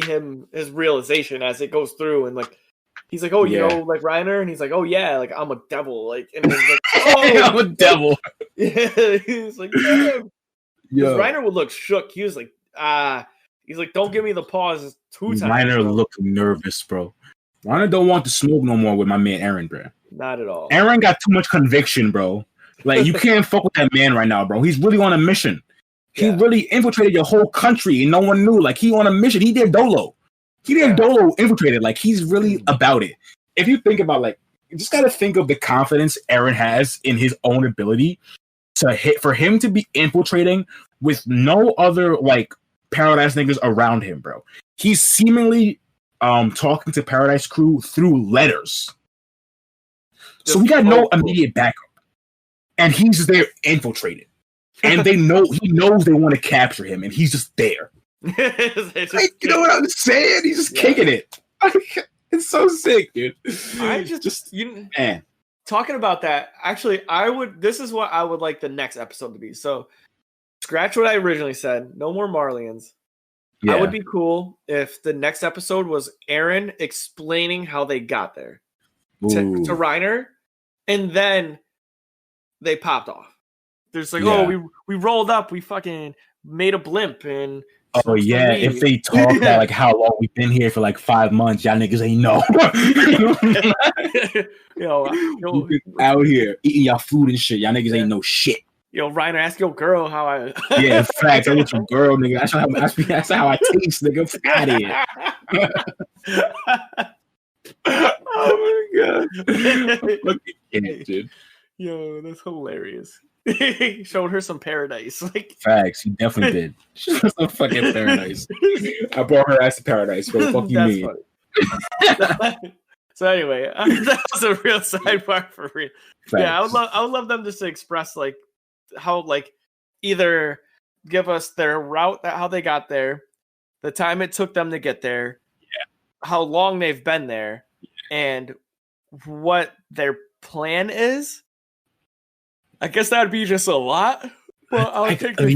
his realization as it goes through, and like he's like, oh, you know, like Reiner, and he's like, oh yeah, like I'm a devil, like, and he's like, oh, I'm a devil. Yeah, he's like, damn. Reiner would look shook. He was like, he's like, don't give me the pause 2 times. Reiner looked nervous, bro. Reiner don't want to smoke no more with my man Eren, bro. Not at all. Eren got too much conviction, bro. Like, you can't fuck with that man right now, bro. He's really on a mission. He really infiltrated your whole country and no one knew. Like, he on a mission. He did Dolo. Dolo infiltrated. Like, he's really about it. If you think about, like, you just got to think of the confidence Eren has in his own ability to hit, for him to be infiltrating with no other, like, Paradise niggas around him, bro. He's seemingly talking to Paradise crew through letters. So we got no immediate backup. And he's there infiltrated. And he knows they want to capture him, and he's just there. Like, you know what I'm saying? He's just kicking it. It's so sick, dude. Man. Talking about that, actually, this is what I would like the next episode to be. So scratch what I originally said. No more Marlians. Yeah. I would be cool if the next episode was Eren explaining how they got there to Reiner, and then they popped off. There's like, we rolled up, we fucking made a blimp, and if they talk about like how long we've been here for like 5 months, y'all niggas ain't know. Yo, out here eating y'all food and shit, y'all niggas ain't know shit. Yo, Reiner, ask your girl how I. Yeah, facts. I want your girl, nigga. That's how I taste, nigga. Fuck out of here. Oh my god. Look at it, dude. Yo, that's hilarious. Showed her some paradise. Like, facts, he definitely did. Some fucking paradise. I brought her ass to paradise. What the fuck you mean? So anyway, that was a real sidebar for real. Facts. Yeah, I would love them just to express like how, like, either give us their route, how they got there, the time it took them to get there, how long they've been there, and what their plan is. I guess that would be just a lot. Well, I'll take the we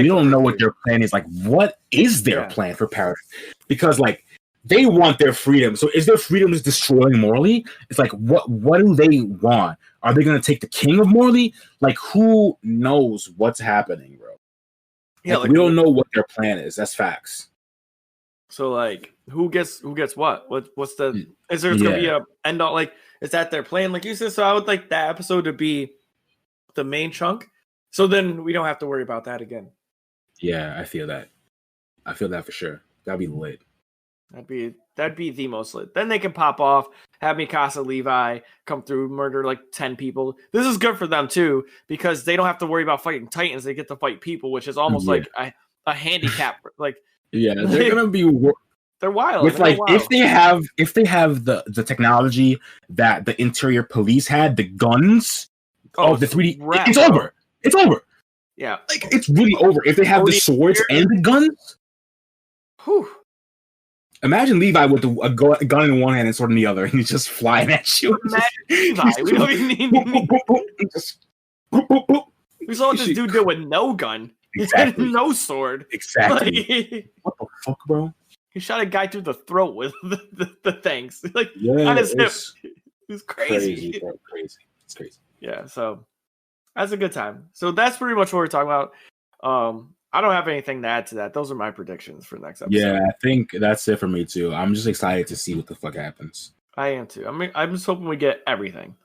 don't know what their plan is. Like, what is their plan for Paradise? Because, like, they want their freedom. So is their freedom just destroying Morley? It's like, what do they want? Are they going to take the king of Morley? Like, who knows what's happening, bro? Yeah, like, we don't know what their plan is. That's facts. So, like, who gets what? What's the? Is there going to be a end all? Like, is that their plan? Like you said, so I would like that episode to be the main chunk. So then we don't have to worry about that again. Yeah, I feel that. I feel that for sure. That'd be lit. That'd be the most lit. Then they can pop off, have Mikasa Levi come through, murder like 10 people. This is good for them too, because they don't have to worry about fighting Titans. They get to fight people, which is almost like a handicap. Like they're gonna be. They're wild. With they're like wild. if they have the technology that the interior police had, the guns, the 3D, it's over. It's over. Yeah, like it's really over. If they have the swords and the guns, whew. Imagine Levi with a gun in one hand and sword in the other, and he's just flying at you. Imagine Levi. We don't even need. We saw what this dude did with no gun, no sword. Exactly. Like, what the fuck, bro? He shot a guy through the throat with the things, like on his hip. It was crazy. Crazy. It's crazy. Yeah, so that's a good time. So that's pretty much what we're talking about. I don't have anything to add to that. Those are my predictions for next episode. Yeah, I think that's it for me too. I'm just excited to see what the fuck happens. I am too. I'm just hoping we get everything.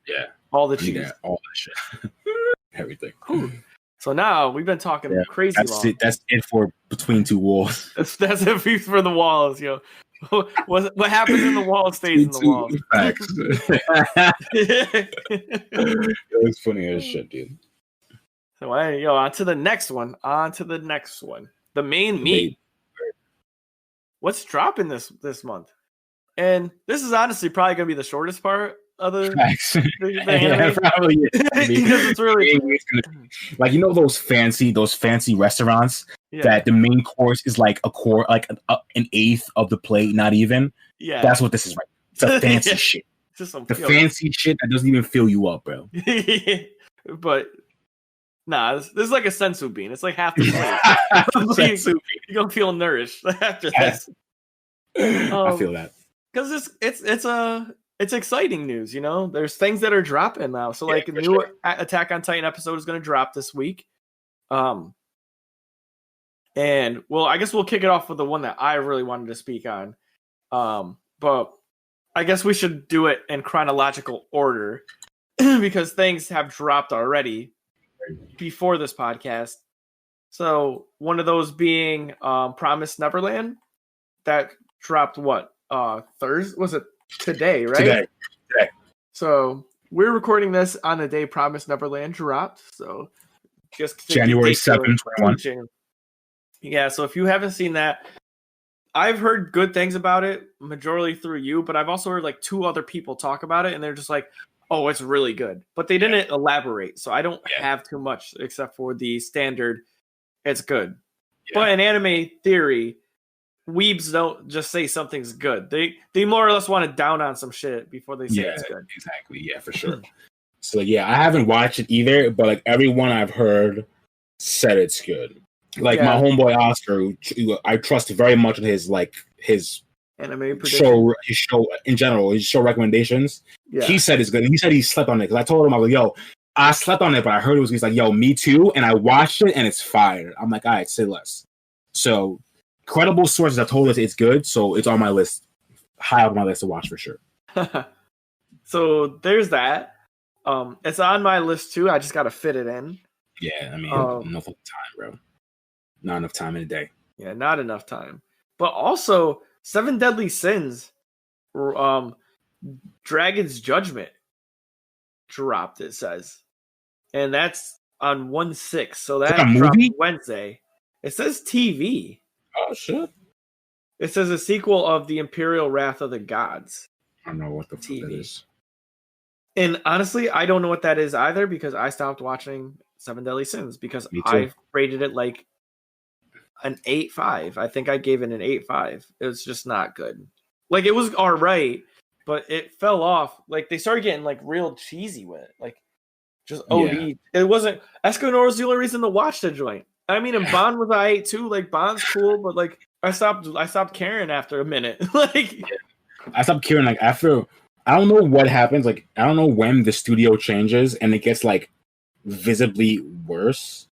Yeah, all the cheese, all that shit, everything. Cool. So now we've been talking crazy long. That's it for Between Two Walls. That's it for the walls, yo. What happens in the wall stays in the wall. Facts. It was funny as shit, dude. So on to the next one. The main meat. What's dropping this month? And this is honestly probably gonna be the shortest part of the anime. Probably because it's really like those fancy restaurants that the main course is like an eighth of the plate, not even. Yeah, that's what this is. Right, it's a fancy shit. Just some fancy shit that doesn't even fill you up, bro. But nah, this is like a sensu bean. It's like half the plate. You're gonna feel nourished after this. I feel that because it's exciting news. There's things that are dropping now. So like a new Attack on Titan episode is going to drop this week. And well, I guess we'll kick it off with the one that I really wanted to speak on. But I guess we should do it in chronological order because things have dropped already before this podcast. So one of those being Promised Neverland that dropped Thursday? Was it today, right? Today. So we're recording this on the day Promised Neverland dropped. So just January 7th, 2021. Yeah, so if you haven't seen that, I've heard good things about it, majority through you, but I've also heard like 2 other people talk about it, and they're just like, oh, it's really good. But they didn't elaborate, so I don't have too much except for the standard, it's good. Yeah. But in anime theory, weebs don't just say something's good. They more or less want to down on some shit before they say it's good. Exactly, yeah, for sure. So I haven't watched it either, but like everyone I've heard said it's good. Like my homeboy Oscar, who I trust very much in his anime show in general, his show recommendations. Yeah. He said it's good. He said he slept on it because I told him, I was like, yo, I slept on it, but I heard it was. He's like, yo, me too, and I watched it and it's fire. I'm like, all right, say less. So credible sources have told us it's good, so it's on my list, high up on my list to watch for sure. So there's that. It's on my list too. I just got to fit it in. Yeah, I mean, enough time, bro. Not enough time in a day. Yeah, not enough time. But also, 7 Deadly Sins, Dragon's Judgment dropped, it says. And that's on 1/6. So that dropped Wednesday. It says TV. Oh, shit. It says a sequel of The Imperial Wrath of the Gods. I don't know what the fuck that is. And honestly, I don't know what that is either because I stopped watching 7 Deadly Sins because I rated it like an 8.5. I think I gave it an 8.5. It was just not good. Like it was all right, but it fell off. Like they started getting like real cheesy with it. Like just OD. Yeah. It wasn't. Escanor was the only reason to watch the joint. I mean, and Bond was I too. Like Bond's cool, but like I stopped caring after a minute. Like I stopped caring like after. I don't know what happens. Like I don't know when the studio changes and it gets like visibly worse.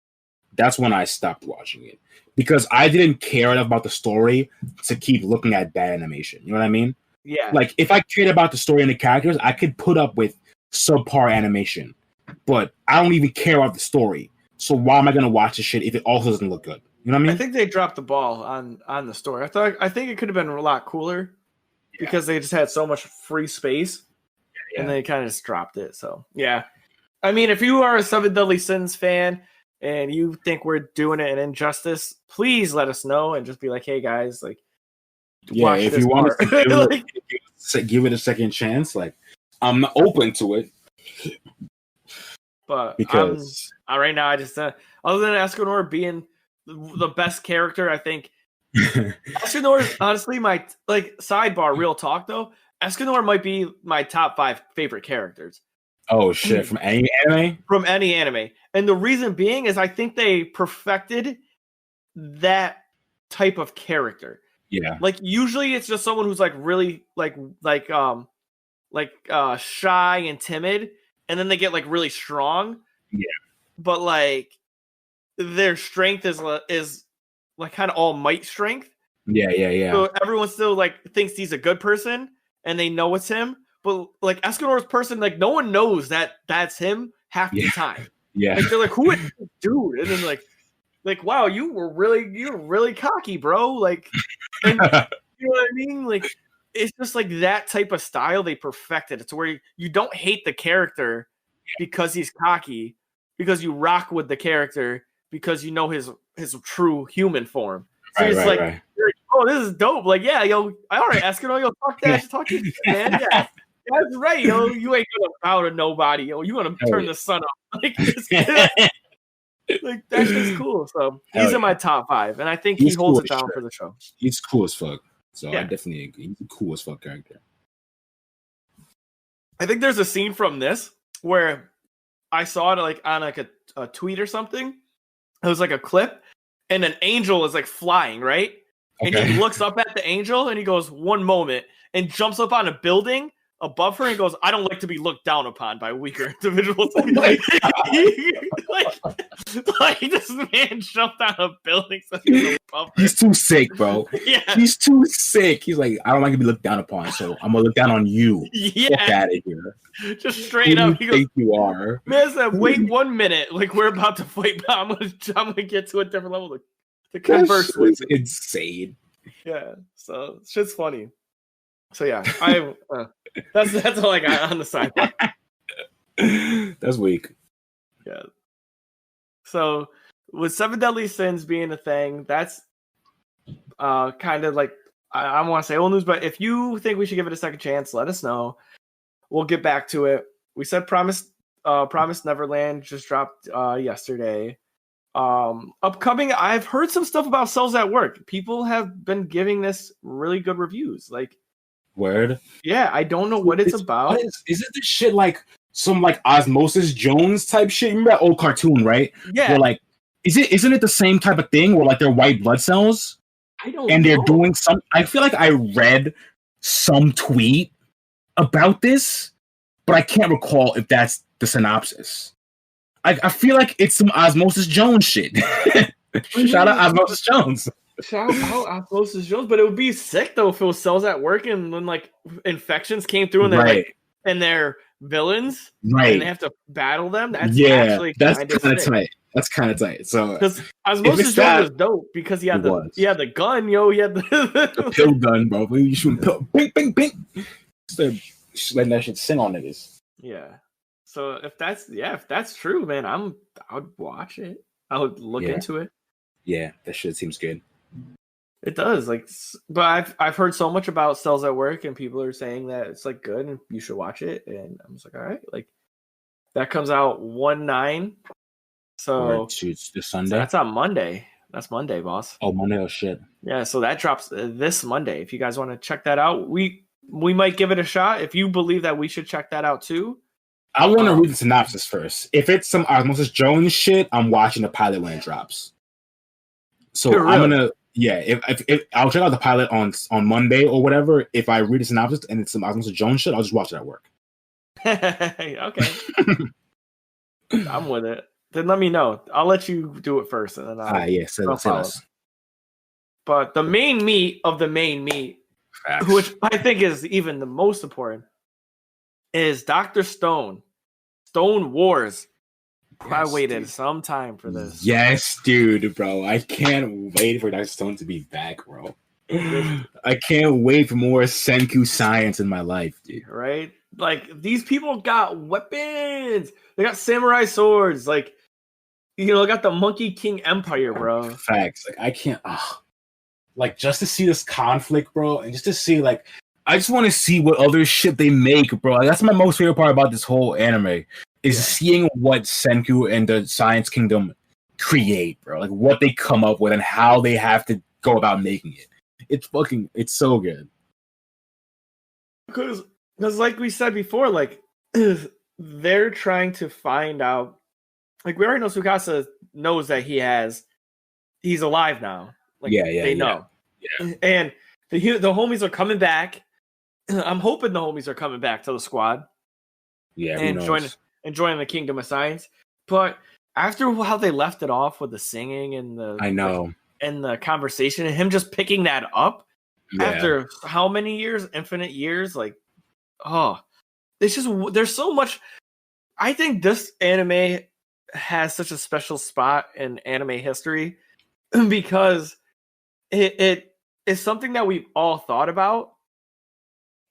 That's when I stopped watching it. Because I didn't care enough about the story to keep looking at bad animation. You know what I mean? Yeah. Like, if I cared about the story and the characters, I could put up with subpar animation. But I don't even care about the story. So why am I gonna watch this shit if it also doesn't look good? You know what I mean? I think they dropped the ball on the story. I think it could have been a lot cooler because they just had so much free space, and they kind of just dropped it. So yeah, I mean, if you are a Seven Deadly Sins fan and you think we're doing it an injustice, please let us know and just be like, hey guys, like, yeah, if you want to give it a second chance, like, I'm open to it. But because right now, I just other than Escanor being the best character, I think Escanor is honestly my sidebar. Real talk though, Escanor might be my top 5 favorite characters. Oh shit! From any anime? From any anime, and the reason being is I think they perfected that type of character. Yeah, like usually it's just someone who's like really shy and timid, and then they get like really strong. Yeah, but like their strength is like kind of all might strength. Yeah. So everyone still like thinks he's a good person, and they know it's him. But like Escanor's person, like no one knows that that's him half the time. Yeah, like they're like, who is this dude? And then like wow, you were really cocky, bro. Like, and you know what I mean? Like it's just like that type of style they perfected. It's where you don't hate the character because he's cocky, because you rock with the character because you know his true human form. So it's like, oh, this is dope. Like, yeah, yo, all right, Escanor, yo, talk that, just talk your shit, man. Yeah, that's right, yo. You ain't gonna bow to nobody, yo. You want to turn the sun up, like, like that's just cool. So he's in my top 5, and I think he holds it down for the show. He's cool as fuck. So I definitely agree. He's a cool as fuck character. I think there's a scene from this where I saw it like on like a tweet or something. It was like a clip, and an angel is like flying, right? Okay. And he looks up at the angel and he goes, one moment, and jumps up on a building above her and goes, I don't like to be looked down upon by weaker individuals. like this man jumped on a building. So he's too sick, bro. Yeah. He's too sick. He's like, I don't like to be looked down upon, so I'm gonna look down on you. Yeah. Fuck out of here. Just straight up. He goes, you are. Man said, wait 1 minute. Like we're about to fight, but I'm gonna get to a different level to converse with. Insane. Yeah. So shit's funny. So yeah, that's all I got on the sidebar. That's weak. Yeah. So with Seven Deadly Sins being a thing, that's kind of like I want to say old news, but if you think we should give it a second chance, let us know. We'll get back to it. We said Promised Neverland just dropped yesterday. Upcoming, I've heard some stuff about Cells at Work. People have been giving this really good reviews. Like, word. Yeah, I don't know what it's about. Is it this shit like some like Osmosis Jones type shit? You remember that old cartoon, right? Yeah. Where like, isn't it the same type of thing where like they're white blood cells? I don't and they're know. Doing some. I feel like I read some tweet about this, but I can't recall if that's the synopsis. I feel like it's some Osmosis Jones shit. Shout out Osmosis Jones. Shout out Osmosis Jones, but it would be sick though if it was Cells at Work and when like infections came through and they're like and they're villains, right? And they have to battle them. That's actually that's kind of tight. That's kind of tight. So because Osmosis Jones was dope because he had the gun, yo. He had the pill gun, bro. You shoot pill, bing, bing, bing. Just letting that shit sing on niggas. Yeah. So if that's true, man, I would watch it. I would look into it. Yeah, that shit seems good. It does, like, but I've heard so much about Cells at Work, and people are saying that it's like good, and you should watch it. And I'm just like, all right, like that comes out 1/9, so it's this Sunday. So that's on Monday. That's Monday, boss. Oh, Monday! Oh shit. Yeah, so that drops this Monday. If you guys want to check that out, we might give it a shot. If you believe that we should check that out too. I want to read the synopsis first. If it's some Osmosis Jones shit, I'm watching the pilot when it drops. So I'm gonna, if I'll check out the pilot on Monday or whatever. If I read the synopsis and it's some Osmosis Jones shit, I'll just watch it at work. Okay, I'm with it. Then let me know. I'll let you do it first, and then I'll follow. But the main meat of the main meat, which I think is even the most important, is Dr. Stone Wars I waited some time for this. Yes, dude, bro. I can't wait for Dr. Stone to be back, bro. I can't wait for more Senku science in my life, dude. Right? Like, these people got weapons. They got samurai swords. Like, got the Monkey King Empire, bro. Facts. Like, I can't. Like, just to see this conflict, bro, and just to see, like, I just want to see what other shit they make, bro. Like, that's my most favorite part about this whole anime is seeing what Senku and the Science Kingdom create, bro. Like, what they come up with and how they have to go about making it. It's so good. Because like we said before, like, they're trying to find out. Like, we already know Tsukasa knows that he's alive now. Like, they know. Yeah. And the homies are coming back. I'm hoping the homies are coming back to the squad. Yeah, and joining the Kingdom of Science. But after how they left it off with the singing and the conversation and him just picking that up after how many years, infinite years, like, it's just, there's so much. I think this anime has such a special spot in anime history because it is something that we've all thought about.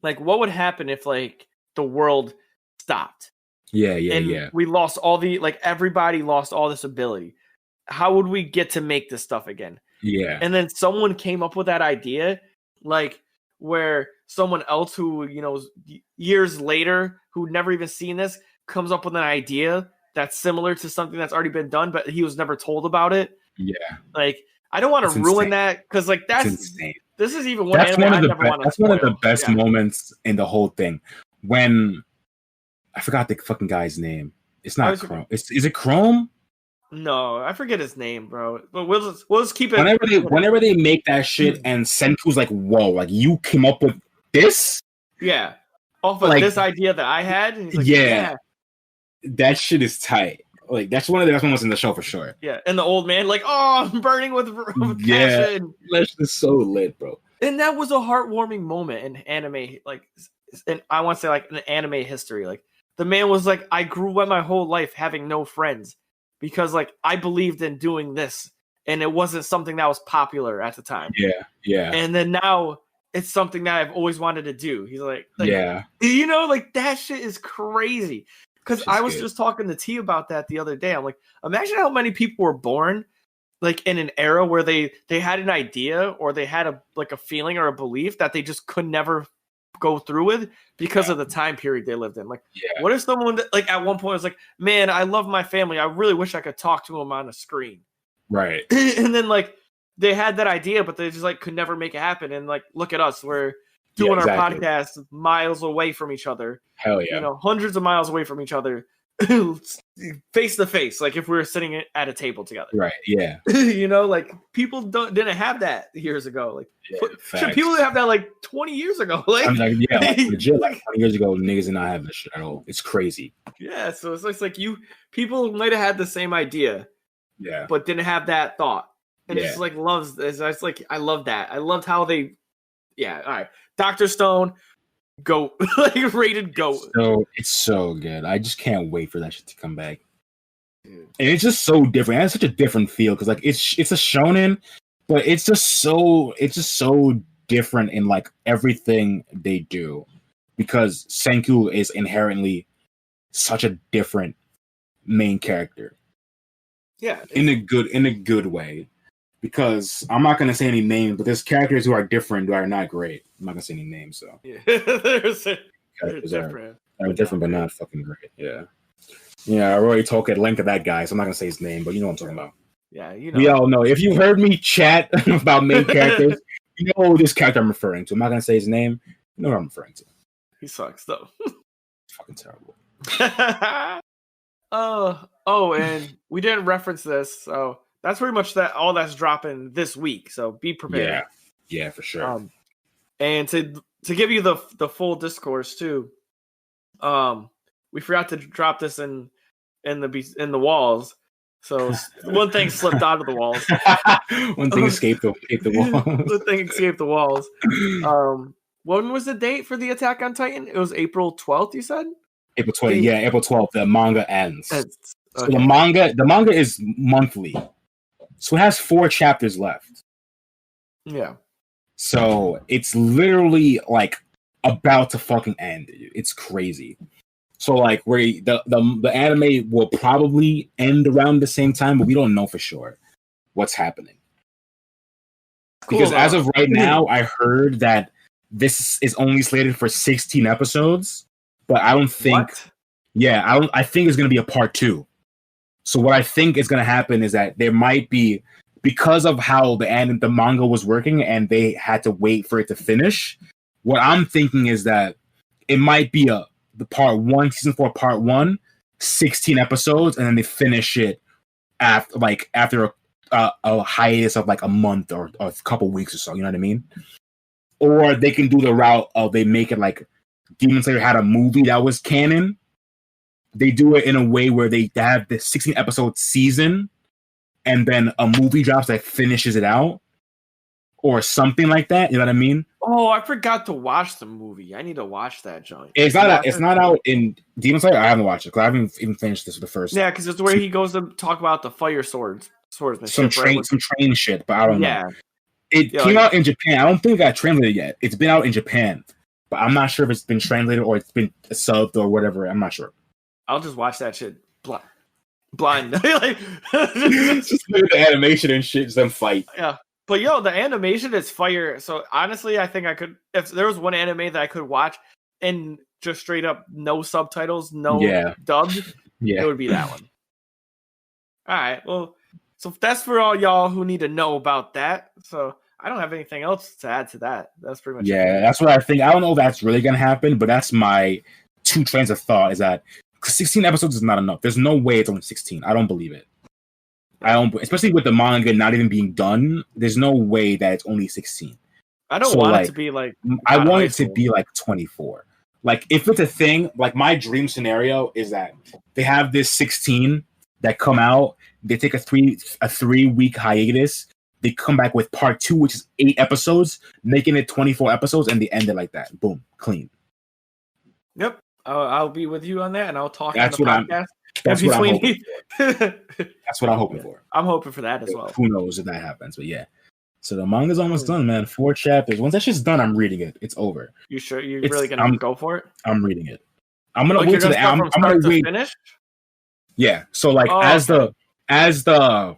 Like, what would happen if, like, the world stopped? Yeah. We lost everybody lost all this ability. How would we get to make this stuff again? Yeah. And then someone came up with that idea, like, where someone else who, years later, who'd never even seen this, comes up with an idea that's similar to something that's already been done, but he was never told about it. Yeah. Like, I don't want to ruin that because, like, that's insane. This is even one anime I never want to. That's one of the best moments in the whole thing. When I forgot the fucking guy's name. It's not Chrome. Is it Chrome? No, I forget his name, bro. But we'll just keep it. Whenever they make that shit, and Senku's like, "Whoa, like you came up with this?" Yeah, off of this idea that I had. And he's like, yeah, that shit is tight. Like, that's one of the best moments in the show for sure. Yeah, and the old man, like, I'm burning with passion. That shit is so lit, bro. And that was a heartwarming moment in anime, like, and I want to say, like, in anime history. Like, the man was like, I grew up my whole life having no friends because, like, I believed in doing this, and it wasn't something that was popular at the time. Yeah. And then now it's something that I've always wanted to do. He's like, yeah, like, that shit is crazy. Because I was just talking to T about that the other day. I'm like, imagine how many people were born, like, in an era where they had an idea or they had a feeling or a belief that they just could never go through with because of the time period they lived in. Like, what if someone, like, at one point was like, man, I love my family. I really wish I could talk to them on a screen. Right. And then, like, they had that idea, but they just, like, could never make it happen. And, like, look at us. We're doing our podcast miles away from each other. Hell yeah. Hundreds of miles away from each other, face to face, like if we were sitting at a table together. Right, yeah. Like, people didn't have that years ago. Like, people didn't have that, like, 20 years ago. Like, legit, like 20 years ago, niggas did not have this shit at all. It's crazy. Yeah, so it's like people might have had the same idea, but didn't have that thought. And it's like, it's like, I love that. I loved how they, all right. Dr. Stone, GOAT, like, rated GOAT. So it's so good. I just can't wait for that shit to come back. Dude. And it's just so different. It has such a different feel because, like, it's a shonen, but it's just so different in, like, everything they do because Senku is inherently such a different main character. Yeah, in a good way. Because I'm not gonna say any names, but there's characters who are different who are not great. I'm not gonna say any names, so they're different. They're different, but not fucking great. Yeah. I already talked at length of that guy, so I'm not gonna say his name, but you know what I'm talking about. Yeah, we all know. If you heard me chat about main characters, you know this character I'm referring to. I'm not gonna say his name. You know what I'm referring to. He sucks though. Fucking terrible. And we didn't reference this, so. That's pretty much all that's dropping this week, so be prepared. Yeah, for sure. And to give you the full discourse too, we forgot to drop this in the walls. So one thing slipped out of the walls. One thing escaped the walls. One thing escaped the walls. When was the date for the Attack on Titan? It was April 12th. You said April 12th. Yeah, April 12th. The manga ends. So the manga is monthly. So it has 4 chapters left. Yeah. So it's literally like about to fucking end. It's crazy. So like where the anime will probably end around the same time, but we don't know for sure what's happening. Cool, because as of right now, I heard that this is only slated for 16 episodes, but I don't think. What? Yeah, I think it's going to be a part 2. So what I think is going to happen is that there might be, because of how the manga was working and they had to wait for it to finish. What I'm thinking is that it might be the part 1, season 4, part 1, 16 episodes, and then they finish it after a hiatus of like a month or a couple weeks or so. You know what I mean? Or they can do the route of they make it like Demon Slayer had a movie that was canon. They do it in a way where they have the 16 episode season and then a movie drops that finishes it out or something like that. You know what I mean? Oh, I forgot to watch the movie. I need to watch that joint. It's not out in Demon Slayer. I haven't watched it because I haven't even finished this for the first. Yeah, because it's where he goes to talk about the fire swordsmanship. Some train shit, but I don't know. It Yeah, came out in Japan. I don't think it got translated yet. It's been out in Japan, but I'm not sure if it's been translated or it's been subbed or whatever. I'm not sure. I'll just watch that shit blind. Like, just look at the animation and shit, just them fight. Yeah. But the animation is fire. So honestly, I think I could, if there was one anime that I could watch and just straight up no subtitles, no dubbed, it would be that one. All right. Well, so that's for all y'all who need to know about that. So I don't have anything else to add to that. That's pretty much it. That's what I think. I don't know if that's really going to happen, but that's my 2 trains of thought is that 16 episodes is not enough. There's no way it's only 16. I don't believe it. Especially with the manga not even being done, there's no way that it's only 16. I don't want it to be like. I want it to be like 24. Like if it's a thing, like my dream scenario is that they have this 16 that come out, they take a 3-week hiatus, they come back with part 2, which is 8 episodes, making it 24 episodes, and they end it like that. Boom, clean. Yep. I'll be with you on that, and I'll talk on the podcast. That's what I'm hoping for. That's what I'm hoping for. I'm hoping for that as well. Who knows if that happens, but yeah. So the manga's almost done, man. 4 chapters. Once that shit's done, I'm reading it. It's over. You sure? You're really gonna go for it? I'm reading it. I'm gonna wait to the end. I'm gonna wait. Finish? Yeah. So like as the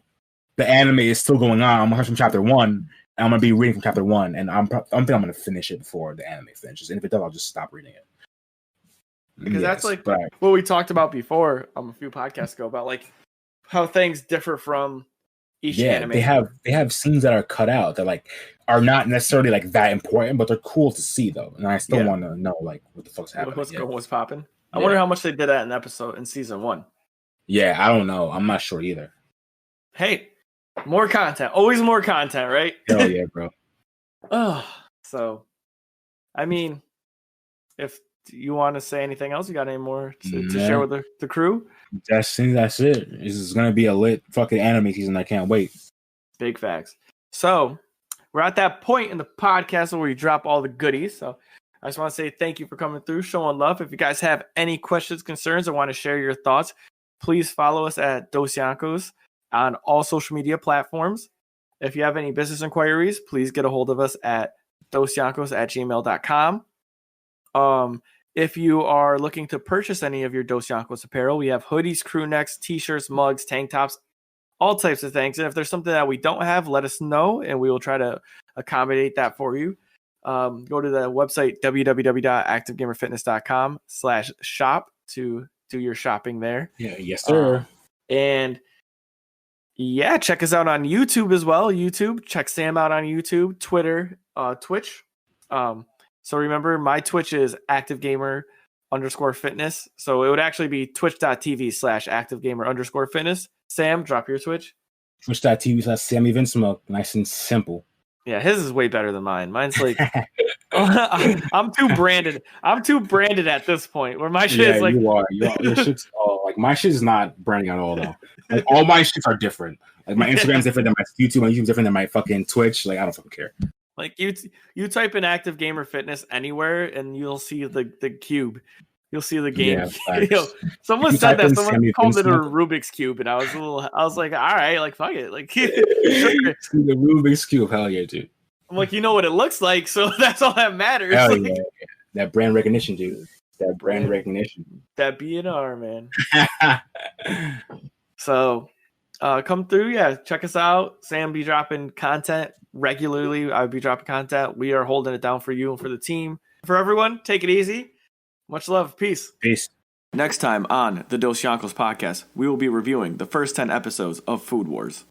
anime is still going on, I'm gonna start from chapter 1. And I'm gonna be reading from chapter 1, and I'm gonna finish it before the anime finishes. And if it does, I'll just stop reading it. Because that's like what we talked about before a few podcasts ago about like how things differ from each anime. They have scenes that are cut out that like are not necessarily like that important, but they're cool to see though. And I still want to know like what the fuck's happening. What's popping? I wonder how much they did that in season 1. Yeah, I don't know. I'm not sure either. Hey, more content. Always more content, right? Hell yeah, bro. So I mean, if you want to say anything else? You got any more to share with the crew? That's it. This is going to be a lit fucking anime season. I can't wait. Big facts. So we're at that point in the podcast where we drop all the goodies. So I just want to say thank you for coming through, showing love. If you guys have any questions, concerns, or want to share your thoughts, please follow us at Dosyonkos on all social media platforms. If you have any business inquiries, please get a hold of us at dosyonkos@gmail.com. If you are looking to purchase any of your Dosyonkos apparel, we have hoodies, crew necks, t-shirts, mugs, tank tops, all types of things. And if there's something that we don't have, let us know, and we will try to accommodate that for you. Go to the website, www.activegamerfitness.com/shop to do your shopping there. Yeah, yes, sir. And check us out on YouTube as well. Check Sam out on YouTube, Twitter, Twitch. So remember, my Twitch is activegamer_fitness. So it would actually be twitch.tv/activegamer_fitness. Sam, drop your Twitch. Twitch.tv/SammyVinceMilk. Nice and simple. Yeah, his is way better than mine. Mine's like, I'm too branded. I'm too branded at this point where my shit is like. You are. Your shit's like my shit is not branding at all though. Like all my shits are different. Like my Instagram's different than my YouTube. My YouTube's different than my fucking Twitch. Like I don't fucking care. Like you type in Active Gamer Fitness anywhere and you'll see the cube You'll see the game. Yeah, You know, facts. someone If you said type that. in Someone Sammy called it a Vincent- Rubik's cube, and I was like, all right, like fuck it, like sure. See the Rubik's Cube. Hell yeah, dude. I'm like, you know what it looks like, so that's all that matters. Hell Like, yeah. That brand recognition, dude. That brand recognition. that BNR, man. So come through, yeah. Check us out. Sam be dropping content regularly. I would be dropping content. We are holding it down for you and for the team. For everyone, take it easy. Much love. Peace. Peace. Next time on the Dosyonkos podcast, we will be reviewing the first 10 episodes of Food Wars.